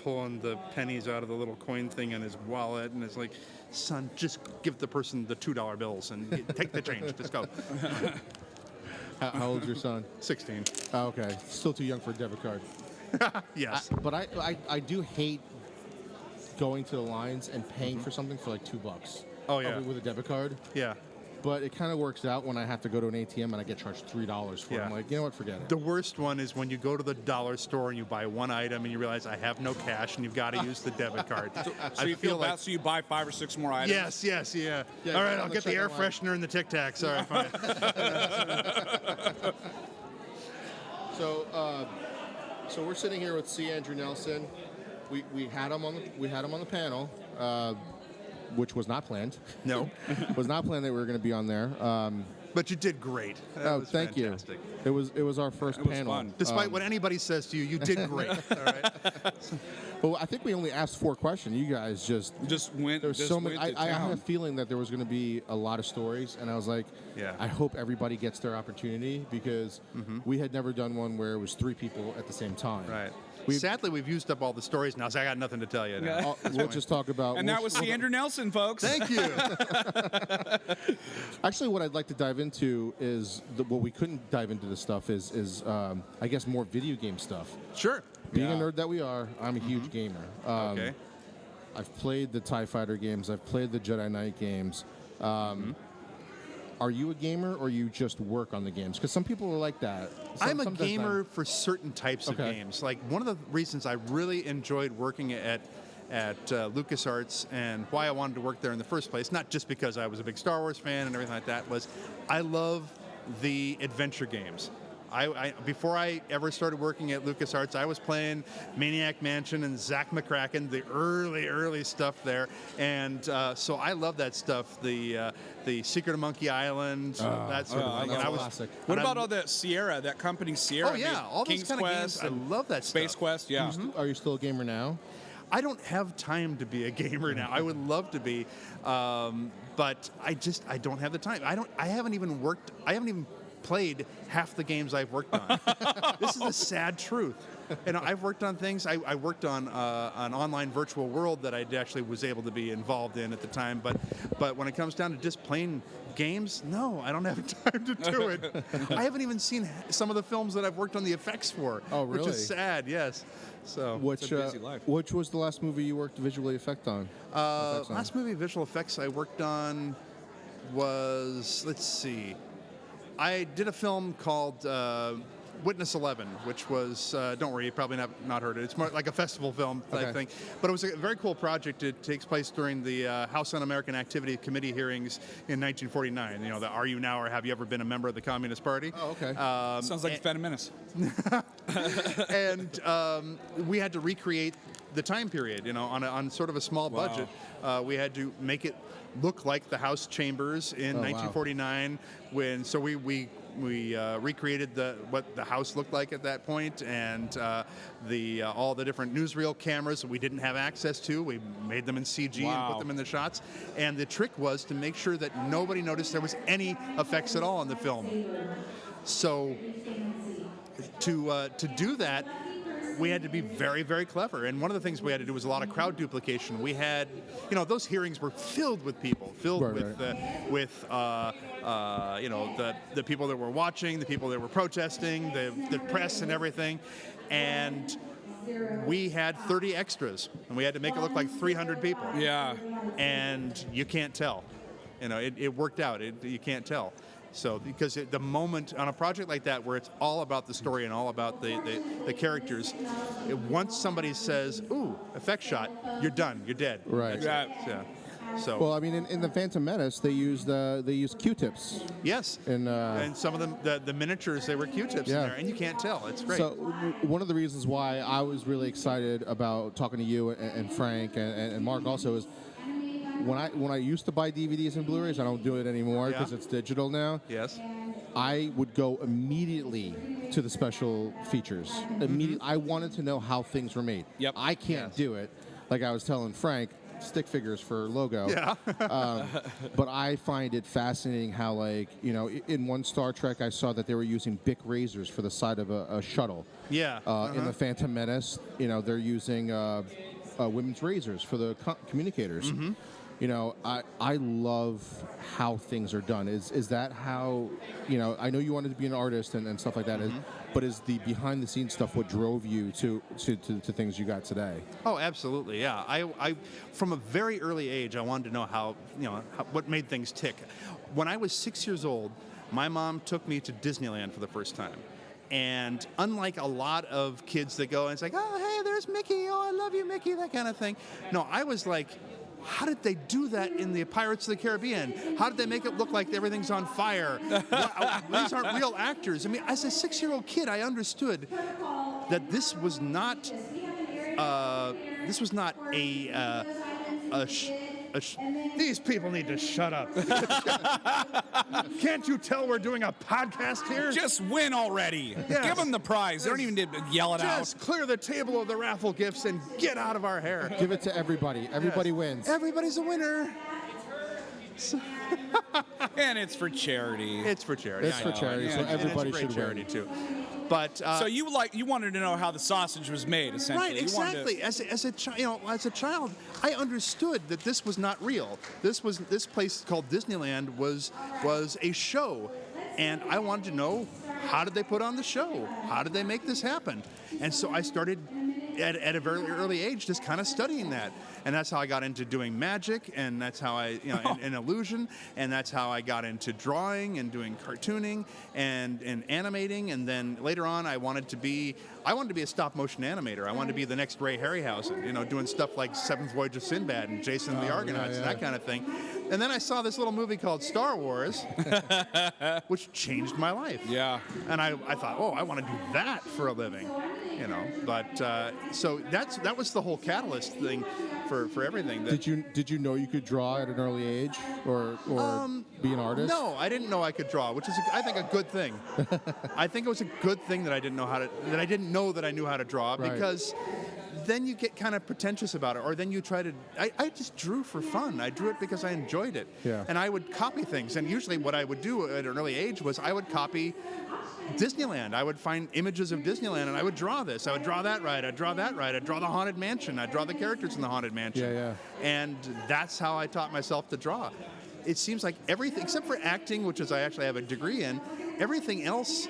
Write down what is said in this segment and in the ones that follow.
pulling the pennies out of the little coin thing in his wallet, and it's like, son, just give the person the $2 bills and take the change. Just go. How old's your son? 16. Oh, okay. Still too young for a debit card. Yes. But I do hate going to the lines and paying for something for like $2. Oh, yeah. With a debit card. Yeah. But it kind of works out when I have to go to an ATM and I get charged $3 for it. Yeah. I'm like, you know what, forget it. The worst one is when you go to the dollar store and you buy one item and you realize I have no cash and you've got to use the debit card. So you feel bad, so you buy 5 or 6 more items? Yes, yeah. Yeah, All right, on I'll the get the air checkout line. freshener and the Tic Tacs. All right, fine. So we're sitting here with C. Andrew Nelson. We had him on the panel, which was not planned. No. Was not planned that we were going to be on there. But you did great. That was thank fantastic. you. It was our first It was panel. fun. Despite what anybody says to you, you did great. All right. Well, I think we only asked 4 questions. You guys just went. There's so many. I had a feeling that there was going to be a lot of stories, and I was like, Yeah. I hope everybody gets their opportunity because we had never done one where it was 3 people at the same time. Right. Sadly, we've used up all the stories now, so I got nothing to tell you now. We'll just talk about. And that was C. Andrew Nelson, folks. Thank you. Actually, what I'd like to dive into is what we couldn't dive into this stuff is I guess more video game stuff. Sure. Being a Yeah. nerd that we are, I'm a huge gamer. Okay. I've played the TIE Fighter games. I've played the Jedi Knight games. Are you a gamer or you just work on the games? Because some people are like that. I'm a Sometimes gamer for certain types of Okay. games. Like, one of the reasons I really enjoyed working at LucasArts and why I wanted to work there in the first place, not just because I was a big Star Wars fan and everything like that, was I love the adventure games. Before I ever started working at LucasArts, I was playing Maniac Mansion and Zack McCracken, the early stuff there, and so I love that stuff. The Secret of Monkey Island, that sort of thing. that's And I was, classic. What and about I- all that Sierra, that company Sierra? Oh yeah, made all those King's kind of Quest games. I and love that Space stuff. Quest, yeah. Are you still a gamer now? I don't have time to be a gamer now. I would love to be, but I don't have the time. I haven't even played half the games I've worked on. This is the sad truth. And I've worked on things. I worked on an online virtual world that I actually was able to be involved in at the time. But when it comes down to just playing games, no, I don't have time to do it. I haven't even seen some of the films that I've worked on the effects for. Oh, really? Which is sad. Yes. So. Which a busy life. Which was the last movie you worked visually effects on? Last movie visual effects I worked on was, let's see, I did a film called Witness 11, which was, don't worry, you probably not heard it. It's more like a festival film type Okay. thing. But it was a very cool project. It takes place during the House Un-American Activity Committee hearings in 1949. You know, the Are You Now or Have You Ever Been a Member of the Communist Party? Oh, okay. Sounds like a Phantom Menace. And we had to recreate the time period, you know, on sort of a small Wow. budget. We had to make it look like the House chambers in Oh, wow. 1949. So we recreated what the house looked like at that point, and all the different newsreel cameras that we didn't have access to. We made them in CG and Wow. put them in the shots. And the trick was to make sure that nobody noticed there was any effects at all in the film. So to do that, we had to be very, very clever. And one of the things we had to do was a lot of crowd duplication. We had, those hearings were filled with people, filled Right, with right. the people that were watching, the people that were protesting, the press and everything. And we had 30 extras, and we had to make it look like 300 people. Yeah. And you can't tell. It worked out. You can't tell. So, because the moment on a project like that where it's all about the story and all about the characters, once somebody says, "Ooh, effect shot," you're done. You're dead. Right. That's it. Yeah. So. Well, I mean, in the Phantom Menace, they used Q-tips. Yes. And some of them, the miniatures, they were Q-tips Yeah. in there, and you can't tell. It's great. So one of the reasons why I was really excited about talking to you and Frank and Mark also is when I used to buy DVDs and Blu-rays, I don't do it anymore because Yeah. it's digital now. Yes. I would go immediately to the special features. I wanted to know how things were made. Yep. I can't Yes. do it. Like I was telling Frank, stick figures for logo. Yeah. But I find it fascinating how, like, you know, in one Star Trek, I saw that they were using Bic razors for the side of a shuttle. Yeah. In the Phantom Menace, you know, they're using women's razors for the communicators. Mm-hmm. You know, I love how things are done. Is that how, you know, I know you wanted to be an artist and stuff like that, but is the behind the scenes stuff what drove you to things you got today? Oh, absolutely, yeah. I from a very early age, I wanted to know how, you know, what made things tick. When I was 6 years old, my mom took me to Disneyland for the first time. And unlike a lot of kids that go and it's like, oh, hey, there's Mickey. Oh, I love you, Mickey, that kind of thing. No, I was like, how did they do that in the Pirates of the Caribbean? How did they make it look like everything's on fire? These aren't real actors. I mean, as a 6-year-old kid, I understood that this was not these people need to shut up. Can't you tell we're doing a podcast here? Just win already. Yes. Give them the prize. They don't even need to yell it out. Just clear the table of the raffle gifts and get out of our hair. Give it to everybody. Everybody wins. Everybody's a winner. And it's for charity. It's for charity. It's for charity, Yeah, so and everybody it's should great charity win. too. But So you wanted to know how the sausage was made, essentially. right, You wanted exactly. As a child, I understood that this was not real. This place called Disneyland was a show, and I wanted to know, how did they put on the show? How did they make this happen? And so I started at a very early age just kind of studying that. And that's how I got into doing magic, and that's how I, and illusion, and that's how I got into drawing and doing cartooning and animating. And then later on, I wanted to be a stop motion animator. I wanted to be the next Ray Harryhausen, doing stuff like Seventh Voyage of Sinbad and Jason and the Argonauts and that kind of thing. And then I saw this little movie called Star Wars, which changed my life. Yeah. And I thought, oh, I want to do that for a living, But so that was the whole catalyst thing for everything. Did you know you could draw at an early age or be an artist? No, I didn't know I could draw, which is I think a good thing. I think it was a good thing that I didn't know that I knew how to draw, Right. because then you get kind of pretentious about it, or then you try to. I just drew for fun. I drew it because I enjoyed it, Yeah. and I would copy things. And usually, what I would do at an early age was I would copy Disneyland. I would find images of Disneyland and I would draw this. I would draw that right. I'd draw that right. I'd draw the Haunted Mansion. I'd draw the characters in the Haunted Mansion. Yeah. And that's how I taught myself to draw. It seems like everything, except for acting, which is I actually have a degree in, everything else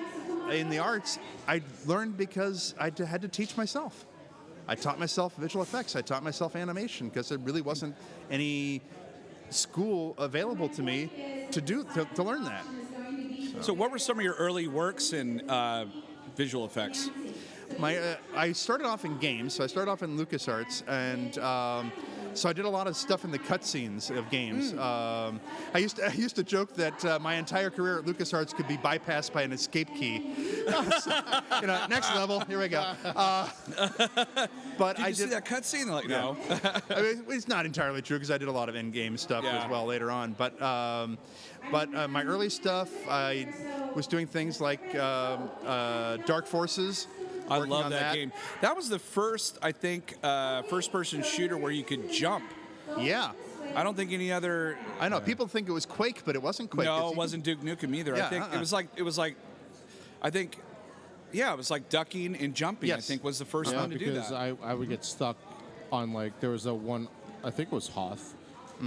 in the arts, I learned because I had to teach myself. I taught myself visual effects. I taught myself animation because there really wasn't any school available to me to learn that. So what were some of your early works in visual effects? I started off in games, so I started off in LucasArts, and so I did a lot of stuff in the cutscenes of games. I used to joke that my entire career at LucasArts could be bypassed by an escape key. So, next level, here we go. But Did you see that cutscene? Like, no. I mean, it's not entirely true because I did a lot of in-game stuff as well later on. But my early stuff, I was doing things like Dark Forces. I love that game. That was the first, I think, first-person shooter where you could jump. Yeah. I don't think any other. I know people think it was Quake, but it wasn't Quake. No, it wasn't Duke Nukem either. Yeah, I think it was like. I think. Yeah, it was like ducking and jumping. Yes. I think was the first one to do that. Because I would get stuck on there was a one, I think it was Hoth.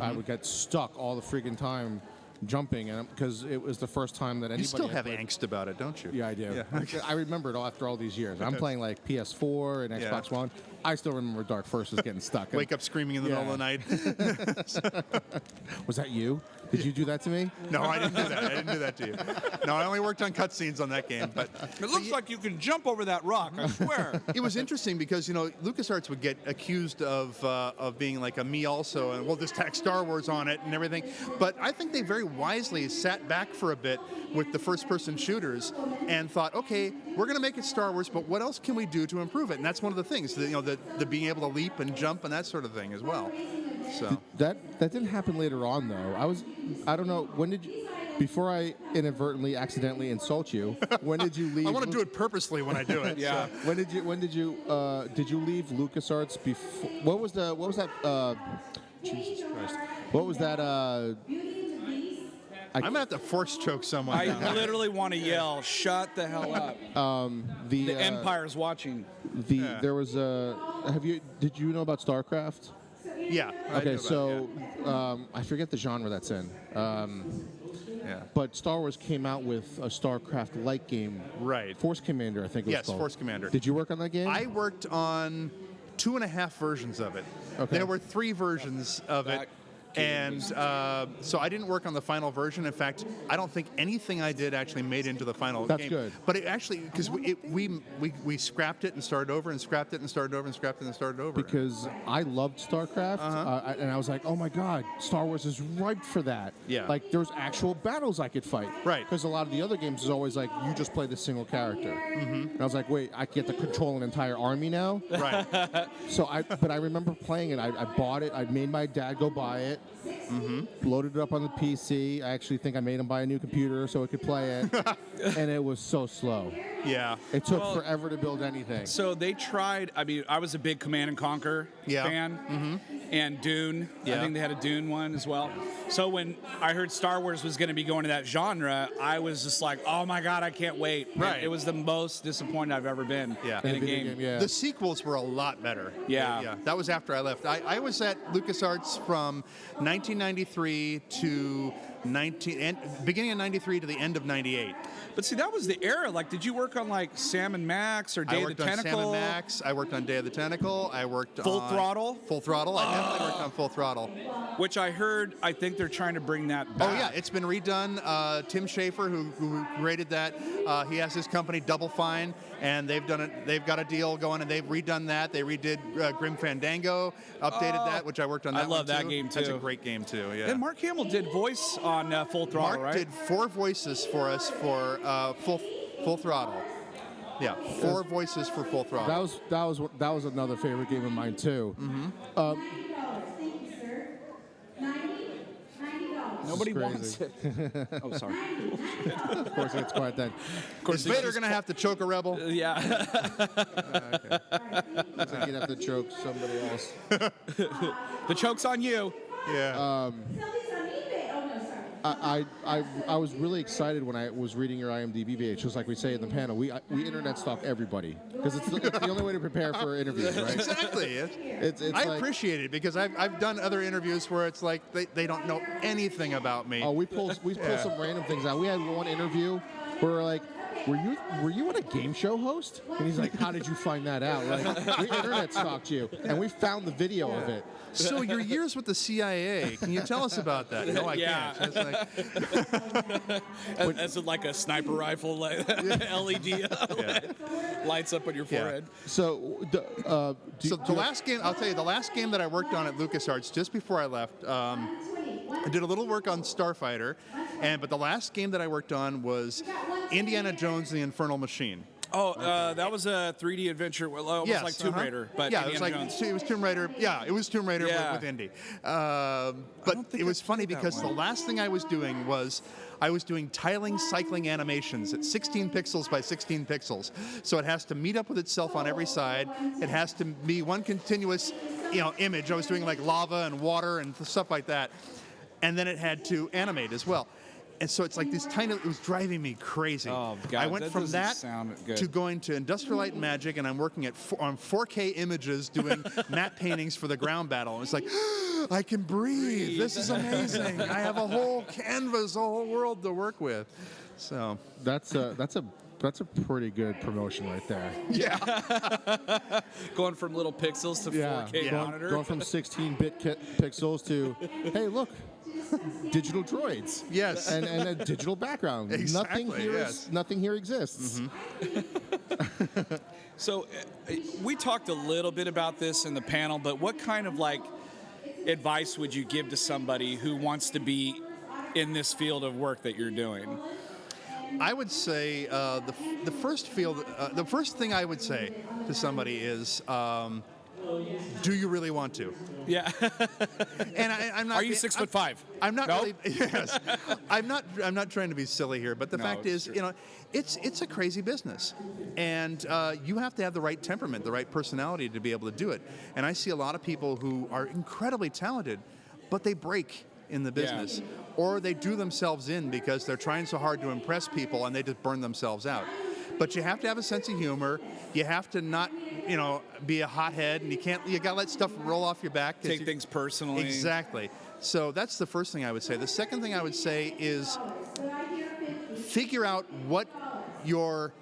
I would get stuck all the freaking time jumping, and because it was the first time that anybody. You still had have played. angst about it, don't you? Yeah, I do. Yeah. I remember it all after all these years. I'm playing like PS4 and Xbox One. I still remember Dark Forces getting stuck. Wake up screaming in the middle of the night. Was that you? Did you do that to me? No, I didn't do that. I didn't do that to you. No, I only worked on cutscenes on that game. But It looks like you can jump over that rock. I swear. it was interesting because LucasArts would get accused of being like a me also, and we'll just tack Star Wars on it and everything. But I think they very wisely sat back for a bit with the first-person shooters and thought, okay, we're going to make it Star Wars, but what else can we do to improve it? And that's one of the things, the being able to leap and jump and that sort of thing as well. So That didn't happen later on though. I don't know, when did you, before I inadvertently accidentally insult you, when did you leave? I want to do it purposely when I do it. Yeah. So. When did you leave LucasArts before? What was that Jesus Christ. What was that? I'm gonna have to force choke someone. I now. literally want to yell, "Shut the hell up!" The Empire's watching. There was a. Did you know about StarCraft? Yeah. I Okay, knew about so I forget the genre that's in. yeah. But Star Wars came out with a StarCraft-like game. Right. Force Commander, I think it was Yes, called. Force Commander. Did you work on that game? I worked on 2.5 versions of it. Okay. There were 3 versions of it. That And so I didn't work on the final version. In fact, I don't think anything I did actually made into the final That's game. good. But it actually, because we scrapped it and started over and scrapped it and started over and scrapped it and started over. because I loved StarCraft, and I was like, oh my God, Star Wars is ripe for that. Yeah. Like, there's actual battles I could fight. Right. Because a lot of the other games is always like, you just play the single character. Mm-hmm. And I was like, wait, I get to control an entire army now? Right. But I remember playing it. I bought it. I made my dad go buy it. Mm-hmm. Loaded it up on the PC. I actually think I made him buy a new computer so it could play it. And it was so slow. Yeah. It took forever to build anything. So they tried. I mean, I was a big Command and Conquer fan, and Dune. Yeah. I think they had a Dune one as well. So when I heard Star Wars was going to be going to that genre, I was just like, "Oh my God, I can't wait!" Right. It was the most disappointed I've ever been Yeah. in a video game. yeah. The sequels were a lot better. Yeah. Yeah. That was after I left. I was at LucasArts from 1993 to beginning of 93 to the end of 98. But see, that was the era. Like, did you work on like Sam and Max or Day I of worked the on Tentacle? Sam and Max. I worked on Day of the Tentacle. I worked Full on Throttle? Full Throttle. I definitely worked on Full Throttle. Which I heard. I think they're trying to bring that back. Oh yeah, it's been redone. Tim Schafer, who created that, he has his company Double Fine, and they've done it. They've got a deal going, and they've redone that. They redid Grim Fandango, updated that, which I worked on. I That love one that too. game, That's a too. great game too. Yeah. And Mark Hamill did voice on Full Throttle, Mark right? did 4 voices for us for Full Throttle. Yeah, 4 voices for Full Throttle. That was another favorite game of mine too. Mm-hmm. Nobody This is wants it. Oh, sorry. Of course, it's quite that. Is Vader going to have to choke a rebel? Yeah. Looks like you'd have to choke somebody else. The choke's on you. Yeah. I was really excited when I was reading your IMDb page. Just like we say in the panel, we internet stalk everybody because it's the only way to prepare for interviews, right? Exactly. It's I like, appreciate it because I've done other interviews where it's like they don't know anything about me. oh, we pull some random things out. We had one interview where we're like, were you on a game show host? And he's like, how did you find that out? Like, we internet stalked you, and we found the video of it. So your years with the CIA, can you tell us about that? No, I Yeah. can't. It's like, That's like a sniper rifle LED lights up on your forehead. So, the last game, I'll tell you, the last game that I worked on at LucasArts just before I left, I did a little work on Starfighter, but the last game that I worked on was Indiana Jones and the Infernal Machine. Oh, that was a 3D adventure, almost Yes, like Tomb Raider, but yeah, Indiana it was Jones. it was Tomb Raider. Yeah, it was Tomb Raider Yeah. with Indy. don't But think it was I funny played that because the one. last thing I was doing was I was doing tiling cycling animations at 16 pixels by 16 pixels. So it has to meet up with itself on every side. It has to be one continuous, image. I was doing like lava and water and stuff like that, and then it had to animate as well. And so it's like this it was driving me crazy. Oh, God, I went that from doesn't that sound good. to going to Industrial Light and Magic, and I'm working on 4K images doing matte paintings for the ground battle. And it's like, I can breathe. This is amazing. I have a whole canvas, a whole world to work with. So that's a pretty good promotion right there. yeah, Going from little pixels to 4K monitor. Going from 16-bit pixels to, hey, look, digital droids. Yes. And a digital background. Exactly, Nothing here exists. So we talked a little bit about this in the panel, but what kind of advice would you give to somebody who wants to be in this field of work that you're doing? I would say the first thing I would say to somebody is do you really want to? Yeah. And I'm not. Are you 6'5"? I'm not Nope. really. Yes, I'm not. I'm not trying to be silly here, but the No, fact it's is, true. it's a crazy business, and you have to have the right temperament, the right personality to be able to do it. And I see a lot of people who are incredibly talented, but they break in the business, or they do themselves in because they're trying so hard to impress people, and they just burn themselves out. But you have to have a sense of humor. You have to not, be a hothead, and you got to let stuff roll off your back. Take things personally. Exactly. So that's the first thing I would say. The second thing I would say is figure out what your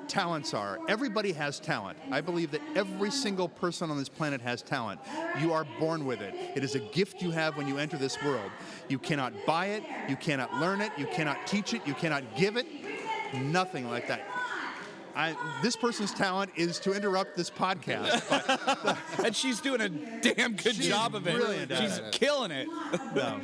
talents are. Everybody has talent. I believe that every single person on this planet has talent. You are born with it. It is a gift you have when you enter this world. You cannot buy it. You cannot learn it. You cannot teach it. You cannot give it. Nothing like that. This person's talent is to interrupt this podcast. And she's doing a damn good job of it. Brilliant at She's it. killing it. No.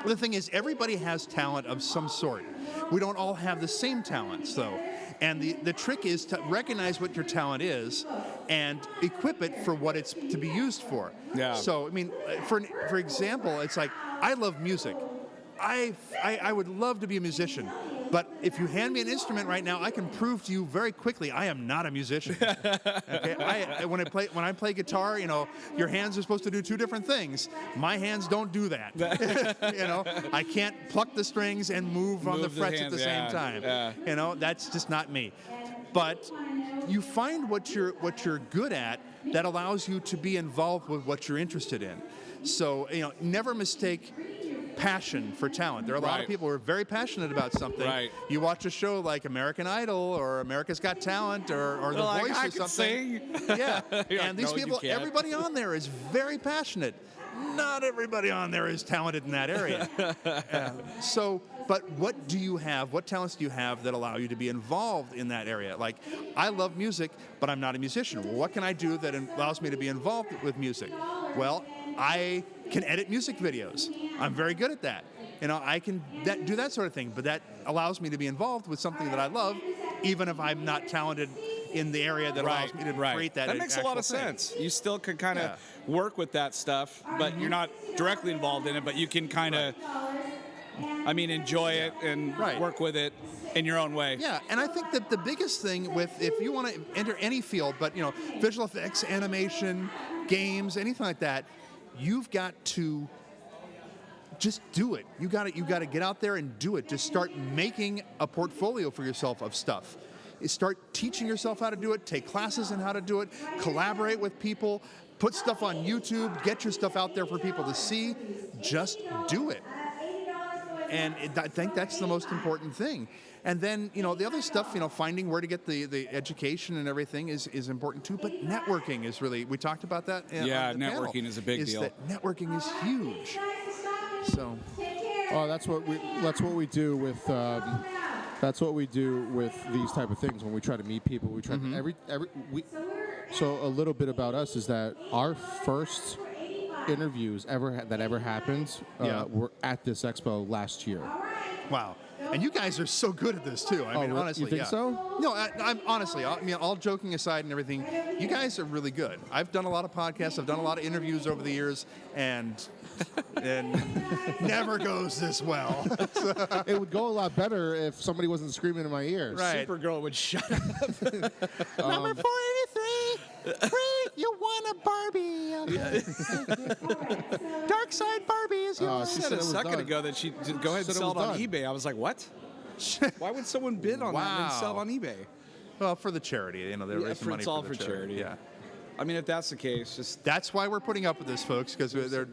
The thing is, everybody has talent of some sort. We don't all have the same talents, though. And the trick is to recognize what your talent is and equip it for what it's to be used for. Yeah. So, I mean, for example, it's like, I love music. I would love to be a musician. But if you hand me an instrument right now, I can prove to you very quickly I am not a musician. Okay? When I play guitar, your hands are supposed to do two different things. My hands don't do that. I can't pluck the strings and move on the the frets hands, at the same time. yeah. That's just not me. But you find what you're good at that allows you to be involved with what you're interested in. So, never mistake passion for talent. There are a lot of Right. people who are very passionate about something. Right. You watch a show like American Idol or America's Got Talent or The They're like, Voice I or can something. sing. Yeah. You're And like, these "No, you people, can't." everybody on there is very passionate. Not everybody on there is talented in that area. But what do you have? What talents do you have that allow you to be involved in that area? Like, I love music, but I'm not a musician. Well, what can I do that allows me to be involved with music? Well, I can edit music videos. I'm very good at that. I can do that sort of thing, but that allows me to be involved with something that I love, even if I'm not talented in the area that allows me to create that. That makes a lot of actual thing. sense. You still can kind of Yeah. work with that stuff, but you're not directly involved in it, but you can kind of, enjoy it and Right. work with it in your own way. Yeah, and I think that the biggest thing if you want to enter any field, but visual effects, animation, games, anything like that, you've got to just do it. You got to get out there and do it. Just start making a portfolio for yourself of stuff. Start teaching yourself how to do it. Take classes in how to do it. Collaborate with people. Put stuff on YouTube. Get your stuff out there for people to see. Just do it. And I think that's the most important thing. And then, the other stuff, finding where to get the education and everything is important too. But networking is really, we talked about that. Yeah, on the panel, networking is a big deal. That networking is huge. So, Oh, that's what we do with these type of things when we try to meet people. We try to So a little bit about us is that our first interviews that ever happened were at this expo last year. wow. And you guys are so good at this too. I mean, really? honestly, You think so? No, I'm honestly. All joking aside and everything, you guys are really good. I've done a lot of podcasts. I've done a lot of interviews over the years, and never goes this well. It would go a lot better if somebody wasn't screaming in my ear. Right. Supergirl would shut up. Number 483. Great, you won a Barbie. Dark Side Barbie is yours. She Said said a it was second done. ago that she'd go ahead and Said it sell it was on done. eBay. I was like, what? Why would someone bid on that and then sell it Wow. on eBay? Well, for the charity, they're raising money it's all for the for charity. Yeah. I mean, if that's the case, just That's why we're putting up with this, folks, because they're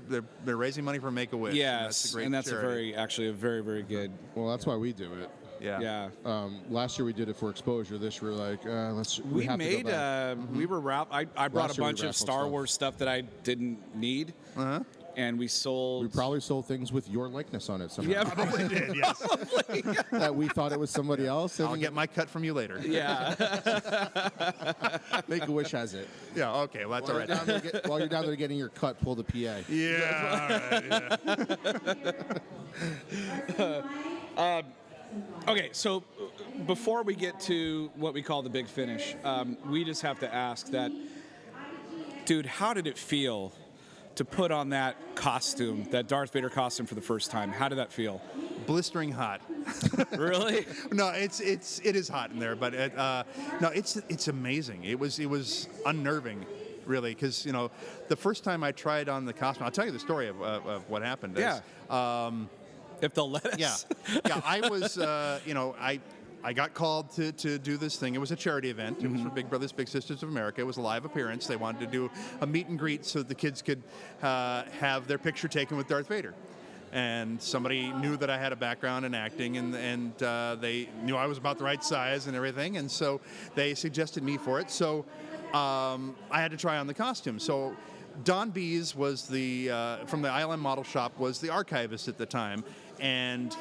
raising money for Make-A-Wish. yes, and that's a great charity. actually a very, very good. Well, that's why we do it. Yeah. Yeah. Last year we did it for exposure. This year we're like, We have made to go back. we were I brought Last a year we bunch of raffled Star stuff. Wars stuff that I didn't need, and we sold. We probably sold things with your likeness on it somehow. yeah, Probably did, yes. That we thought it was somebody else. And I'll get my cut from you later. yeah. Make-A-Wish has it. Yeah, okay, well, that's all right. While you're down there getting your cut, pull the PA. Yeah, all right, yeah. Okay, so before we get to what we call the big finish, we just have to ask that Dude, how did it feel to put on that costume, that Darth Vader costume for the first time? How did that feel? Blistering hot. Really? No, it is hot in there, but no, it's amazing. It was unnerving, really, because the first time I tried on the costume, I'll tell you the story of what happened. Yeah. If they'll let us. Yeah. I was, I got called to do this thing. It was a charity event. It was for Big Brothers Big Sisters of America. It was a live appearance. They wanted to do a meet and greet so the kids could have their picture taken with Darth Vader. And somebody knew that I had a background in acting, and they knew I was about the right size and everything, and so they suggested me for it. So I had to try on the costume. So Don Bees was from the ILM model shop, was the archivist at the time, and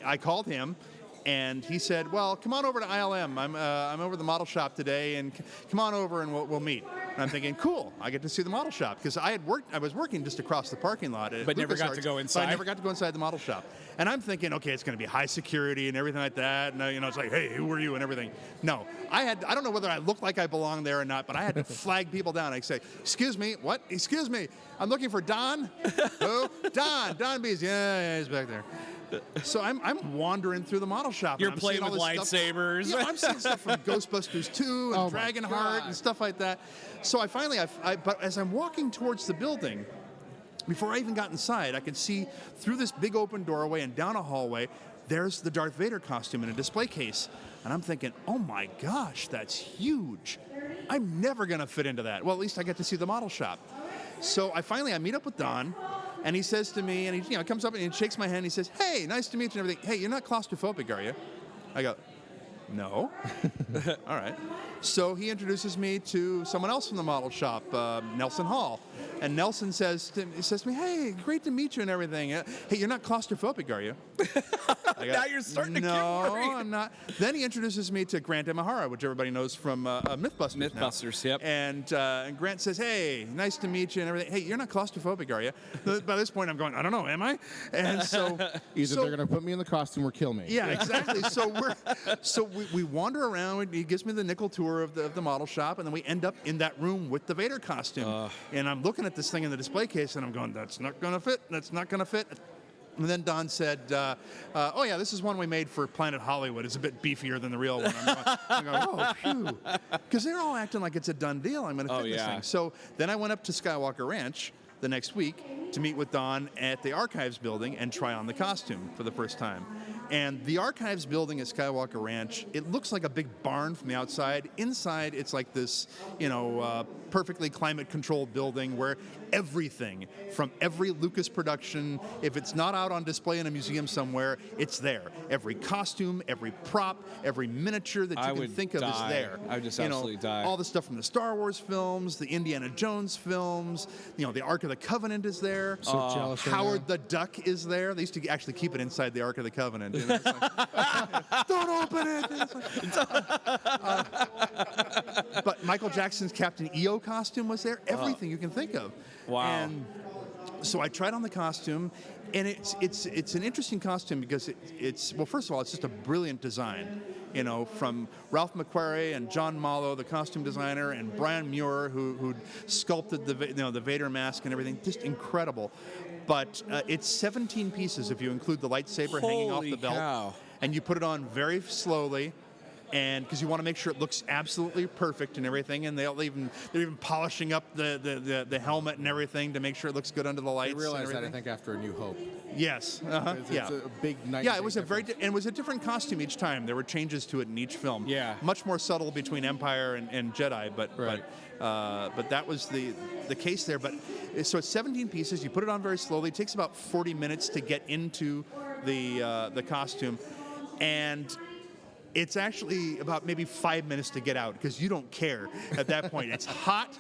I called him. And he said, "Well, come on over to ILM. I'm over the model shop today, and come on over and we'll meet." And I'm thinking, "Cool, I get to see the model shop," because I was working just across the parking lot at But never got to LucasArts, go inside. but I never got to go inside the model shop. And I'm thinking, okay, it's going to be high security and everything like that. And it's like, "Hey, who are you?" and everything. No, I don't know whether I looked like I belonged there or not, but I had to flag people down. I say, "Excuse me, what? Excuse me, I'm looking for Don." Who? Don Bees. Yeah, he's back there. So I'm wandering through the model shop. You're and I'm playing seeing all with this stuff. lightsabers. Yeah, I'm seeing stuff from Ghostbusters 2 and Oh my Dragonheart God. and stuff like that. So I finally, but as I'm walking towards the building, before I even got inside, I could see through this big open doorway and down a hallway, there's the Darth Vader costume in a display case. And I'm thinking, oh my gosh, that's huge. I'm never going to fit into that. Well, at least I get to see the model shop. So I meet up with Don. And he says to me, and he comes up and he shakes my hand. And he says, "Hey, nice to meet you," and everything. "Hey, you're not claustrophobic, are you?" I go, "No." All right. So he introduces me to someone else from the model shop, Nelson Hall. And Nelson says to me, "Hey, great to meet you and everything. Hey, you're not claustrophobic, are you?" I go, Now you're starting to get "No, worried." I'm not." Then he introduces me to Grant Imahara, which everybody knows from Mythbusters. Mythbusters, now. yep. And Grant says, "Hey, nice to meet you and everything. Hey, you're not claustrophobic, are you?" By this point, I'm going, "I don't know, am I?" And so Either they're going to put me in the costume or kill me. yeah, exactly. So we wander around. He gives me the nickel tour of the model shop, and then we end up in that room with the Vader costume. And I'm looking at this thing in the display case, and I'm going, "That's not going to fit. That's not going to fit." And then Don said, "Oh yeah, this is one we made for Planet Hollywood. It's a bit beefier than the real one." I'm going, "Oh, phew," because they're all acting like it's a done deal. I'm going to fit this thing. So then I went up to Skywalker Ranch the next week to meet with Don at the Archives building and try on the costume for the first time. And the Archives building at Skywalker Ranch, it looks like a big barn from the outside. Inside, it's like this, perfectly climate-controlled building where everything from every Lucas production, if it's not out on display in a museum somewhere, it's there. Every costume, every prop, every miniature that you can think of is there. I would just absolutely die. All the stuff from the Star Wars films, the Indiana Jones films, the Ark of the Covenant is there. So jealous right Howard now. the Duck is there. They used to actually keep it inside the Ark of the Covenant. It's like, "Don't open it." It's like, but Michael Jackson's Captain EO costume was there. Everything you can think of. Wow. And so I tried on the costume, and it's an interesting costume because it's first of all, it's just a brilliant design. From Ralph McQuarrie and John Mallow, the costume designer, and Brian Muir, who sculpted the Vader mask and everything, just incredible. But it's 17 pieces if you include the lightsaber hanging off Holy the belt, cow. and you put it on very slowly. And because you want to make sure it looks absolutely perfect and everything, and they're even polishing up the helmet and everything to make sure it looks good under the lights. I realized and that, I everything. think, after A New Hope. Yes. It's Yeah. a big night. Yeah, it was and it was a different costume each time. There were changes to it in each film. Yeah. Much more subtle between Empire and Jedi, but that was the case there. But so it's 17 pieces. You put it on very slowly. It takes about 40 minutes to get into the costume, and it's actually about maybe 5 minutes to get out because you don't care at that point. It's hot.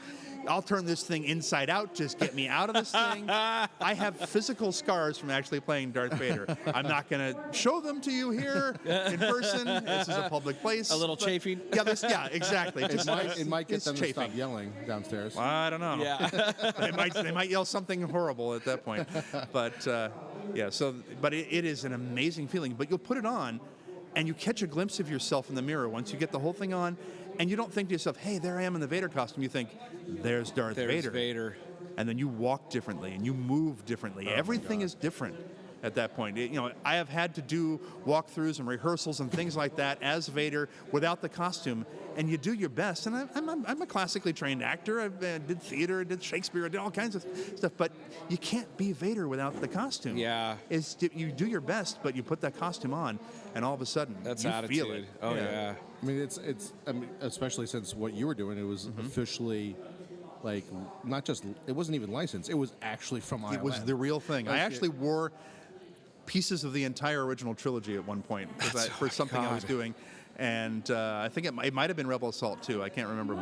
I'll turn this thing inside out. Just get me out of this thing. I have physical scars from actually playing Darth Vader. I'm not going to show them to you here in person. This is a public place. A little but- chafing? Yeah, exactly. It might get it's them to chafing. stop yelling downstairs. I don't know. Yeah. They might yell something horrible at that point. But but it is an amazing feeling. But you'll put it on, and you catch a glimpse of yourself in the mirror once you get the whole thing on, and you don't think to yourself, hey, there I am in the Vader costume. You think, there's Darth There's Vader. Vader. And then you walk differently and you move differently. Everything is different at that point. I have had to do walkthroughs and rehearsals and things like that as Vader without the costume, and you do your best. And I'm a classically trained actor. I did theater, I did Shakespeare, I did all kinds of stuff, but you can't be Vader without the costume. Yeah. You do your best, but you put that costume on, and all of a sudden, That's you attitude. feel it. Oh, yeah. I mean, I mean, especially since what you were doing, it was officially, like, not just, it wasn't even licensed. It was actually from ILM. It was the real thing. I Like actually wore pieces of the entire original trilogy at one point for something I was doing. And I think it might have been Rebel Assault too. I can't remember,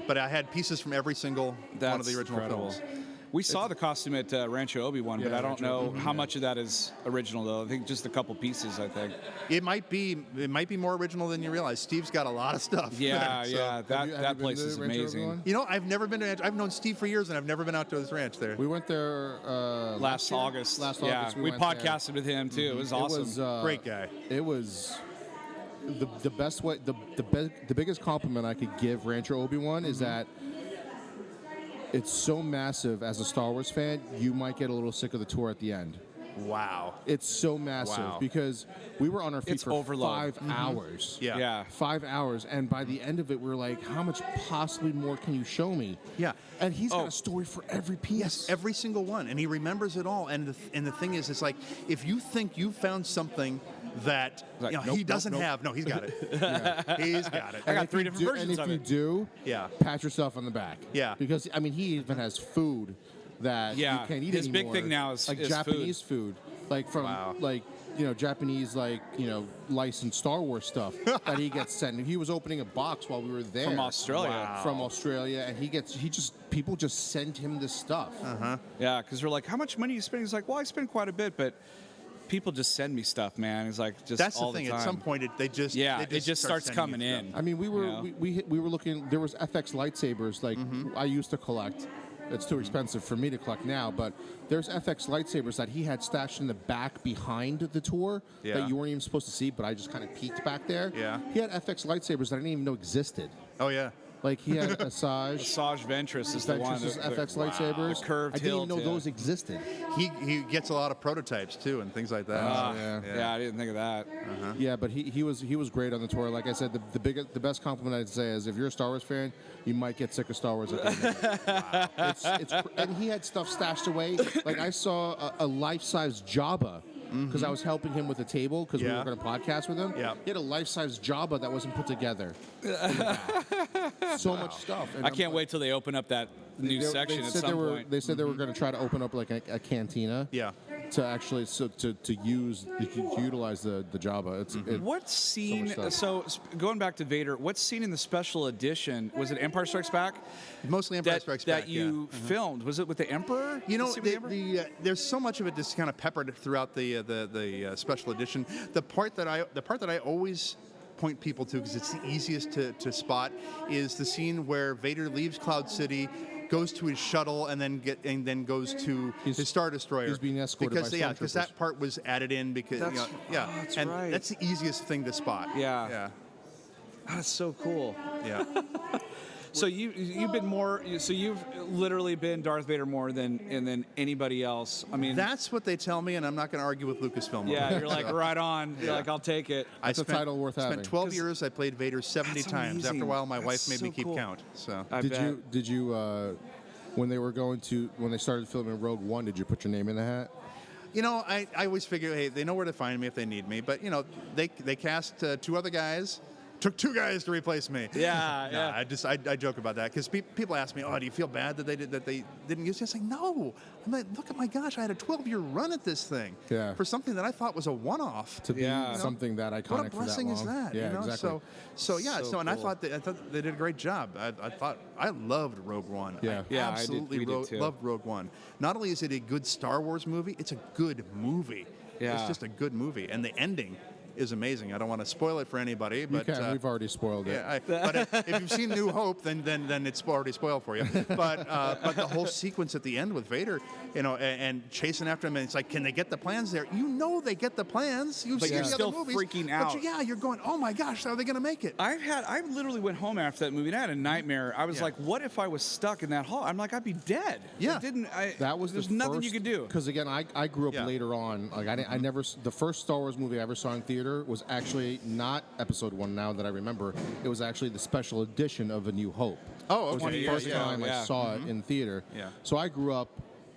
but I had pieces from every single one of the original incredible. films. We saw the costume at Rancho Obi-Wan, but Yeah, I don't Rancho know how much of that is original, though. I think just a couple pieces, I think. It might be more original than you realize. Steve's got a lot of stuff. Yeah, So, yeah. Have That you that been place to is Rancho amazing. Obi-Wan? I've never been to. I've known Steve for years, and I've never been out to his ranch there. We went there Last year? August. Last yeah, August we went there. podcasted with him, too. It was awesome. It was Great guy. It was the best way. The biggest compliment I could give Rancho Obi-Wan is that it's so massive. As a Star Wars fan, you might get a little sick of the tour at the end. Wow. It's so massive Wow. because we were on our feet It's for overload. 5 hours. Yeah. Yeah. 5 hours, and by the end of it, we're like, how much possibly more can you show me? Yeah. And he's Oh. got a story for every piece. Yes, every single one, and he remembers it all. And the thing is, it's like if you think you found something that Like, he nope, doesn't nope. have, no, he's got it. He's got it. I got if 3 you different do- versions and of if it. you do, Yeah. pat yourself on the back. Yeah. Because I mean, he even has food that Yeah. you can't eat His big anymore. thing now is- like is Japanese food, like from Wow. like Japanese licensed Star Wars stuff that he gets sent. He was opening a box while we were there From Australia. Wow. From Australia, and people just send him this stuff. Yeah, because we're like, how much money you spend? He's like, well, I spend quite a bit, but people just send me stuff, man. He's like, just That's all the thing. the time. At some point, they just it start starts sending coming you in. stuff. I mean, we were You know? we were looking. There was FX lightsabers like I used to collect. It's too expensive for me to collect now, but there's FX lightsabers that he had stashed in the back behind the tour Yeah. that you weren't even supposed to see, but I just kind of peeked back there. Yeah. He had FX lightsabers that I didn't even know existed. Oh yeah. Like he had Asajj. Asajj Ventress is the one. Ventress's that- FX lightsabers. The curved I didn't even hilt, know yeah. those existed. He gets a lot of prototypes too and things like that. yeah. Yeah, I didn't think of that. Yeah, but he was great on the tour. Like I said, the best compliment I'd say is if you're a Star Wars fan, you might get sick of Star Wars at the end. And he had stuff stashed away. Like I saw a life-size Jabba because I was helping him with the table because we Yeah. were going to podcast with him. Yeah. He had a life-size Jabba that wasn't put together. in the back. So much stuff. And I can't wait till they open up that new section at some point. They said they were going to try to open up like a cantina. Yeah. To actually to utilize the Jabba. What scene? stuff. So going back to Vader, what scene in the special edition was it? Empire Strikes Back. Mostly Empire Strikes Back. That you filmed. Was it with the Emperor? You know, The scene with the Emperor? there's so much of it just kind of peppered throughout the special edition. The part that I always point people to because it's the easiest to spot is the scene where Vader leaves Cloud City, goes to his shuttle, and then goes to his Star Destroyer. He's being escorted by because that part was added in because That's and right. that's the easiest thing to spot. Yeah. That's so cool. yeah. So you've been more. So you've literally been Darth Vader more than anybody else. I mean, That's what they tell me, and I'm not going to argue with Lucasfilm. on yeah. that. You're like right on. You're like, I'll take it. That's a title worth having. Spent 12 years. I played Vader 70 That's times. amazing. After a while, my wife That's made me so keep cool. count. So I Did bet. you when they started filming Rogue One, did you put your name in the hat? I always figure, hey, they know where to find me if they need me. But they cast 2 other guys. Took 2 guys to replace me. Yeah, No, yeah. I joke about that because people ask me, "Oh, do you feel bad that they didn't use?" I say, "No." I'm like, look at my gosh, I had a 12-year run at this thing. Yeah. For something that I thought was a one-off. To be Yeah. something that iconic What a for blessing that is long. that? Yeah, exactly. And I cool. thought they did a great job. I loved Rogue One. Yeah. Yeah, I did- absolutely we did too. loved Rogue One. Not only is it a good Star Wars movie, it's a good movie. Yeah. It's just a good movie, and the ending is amazing. I don't want to spoil it for anybody, You but can. We've already spoiled it. yeah, but if you've seen New Hope, then it's already spoiled for you. But the whole sequence at the end with Vader, and chasing after him, and it's like, can they get the plans there? You know they get the plans. You've But seen you're the still other movies, freaking out. But you're going, oh my gosh, how are they going to make it? I literally went home after that movie and I had a nightmare. I was Yeah. like, what if I was stuck in that hall? I'm like, I'd be dead. Yeah. That was there's the nothing first, you could do. Because again, I grew up Yeah. later on. Like I never. The first Star Wars movie I ever saw in theater was actually not Episode 1. Now that I remember, it was actually the special edition of A New Hope. Oh, It was okay. the Yeah, first yeah. time I Yeah. saw it in theater. Yeah. So I grew up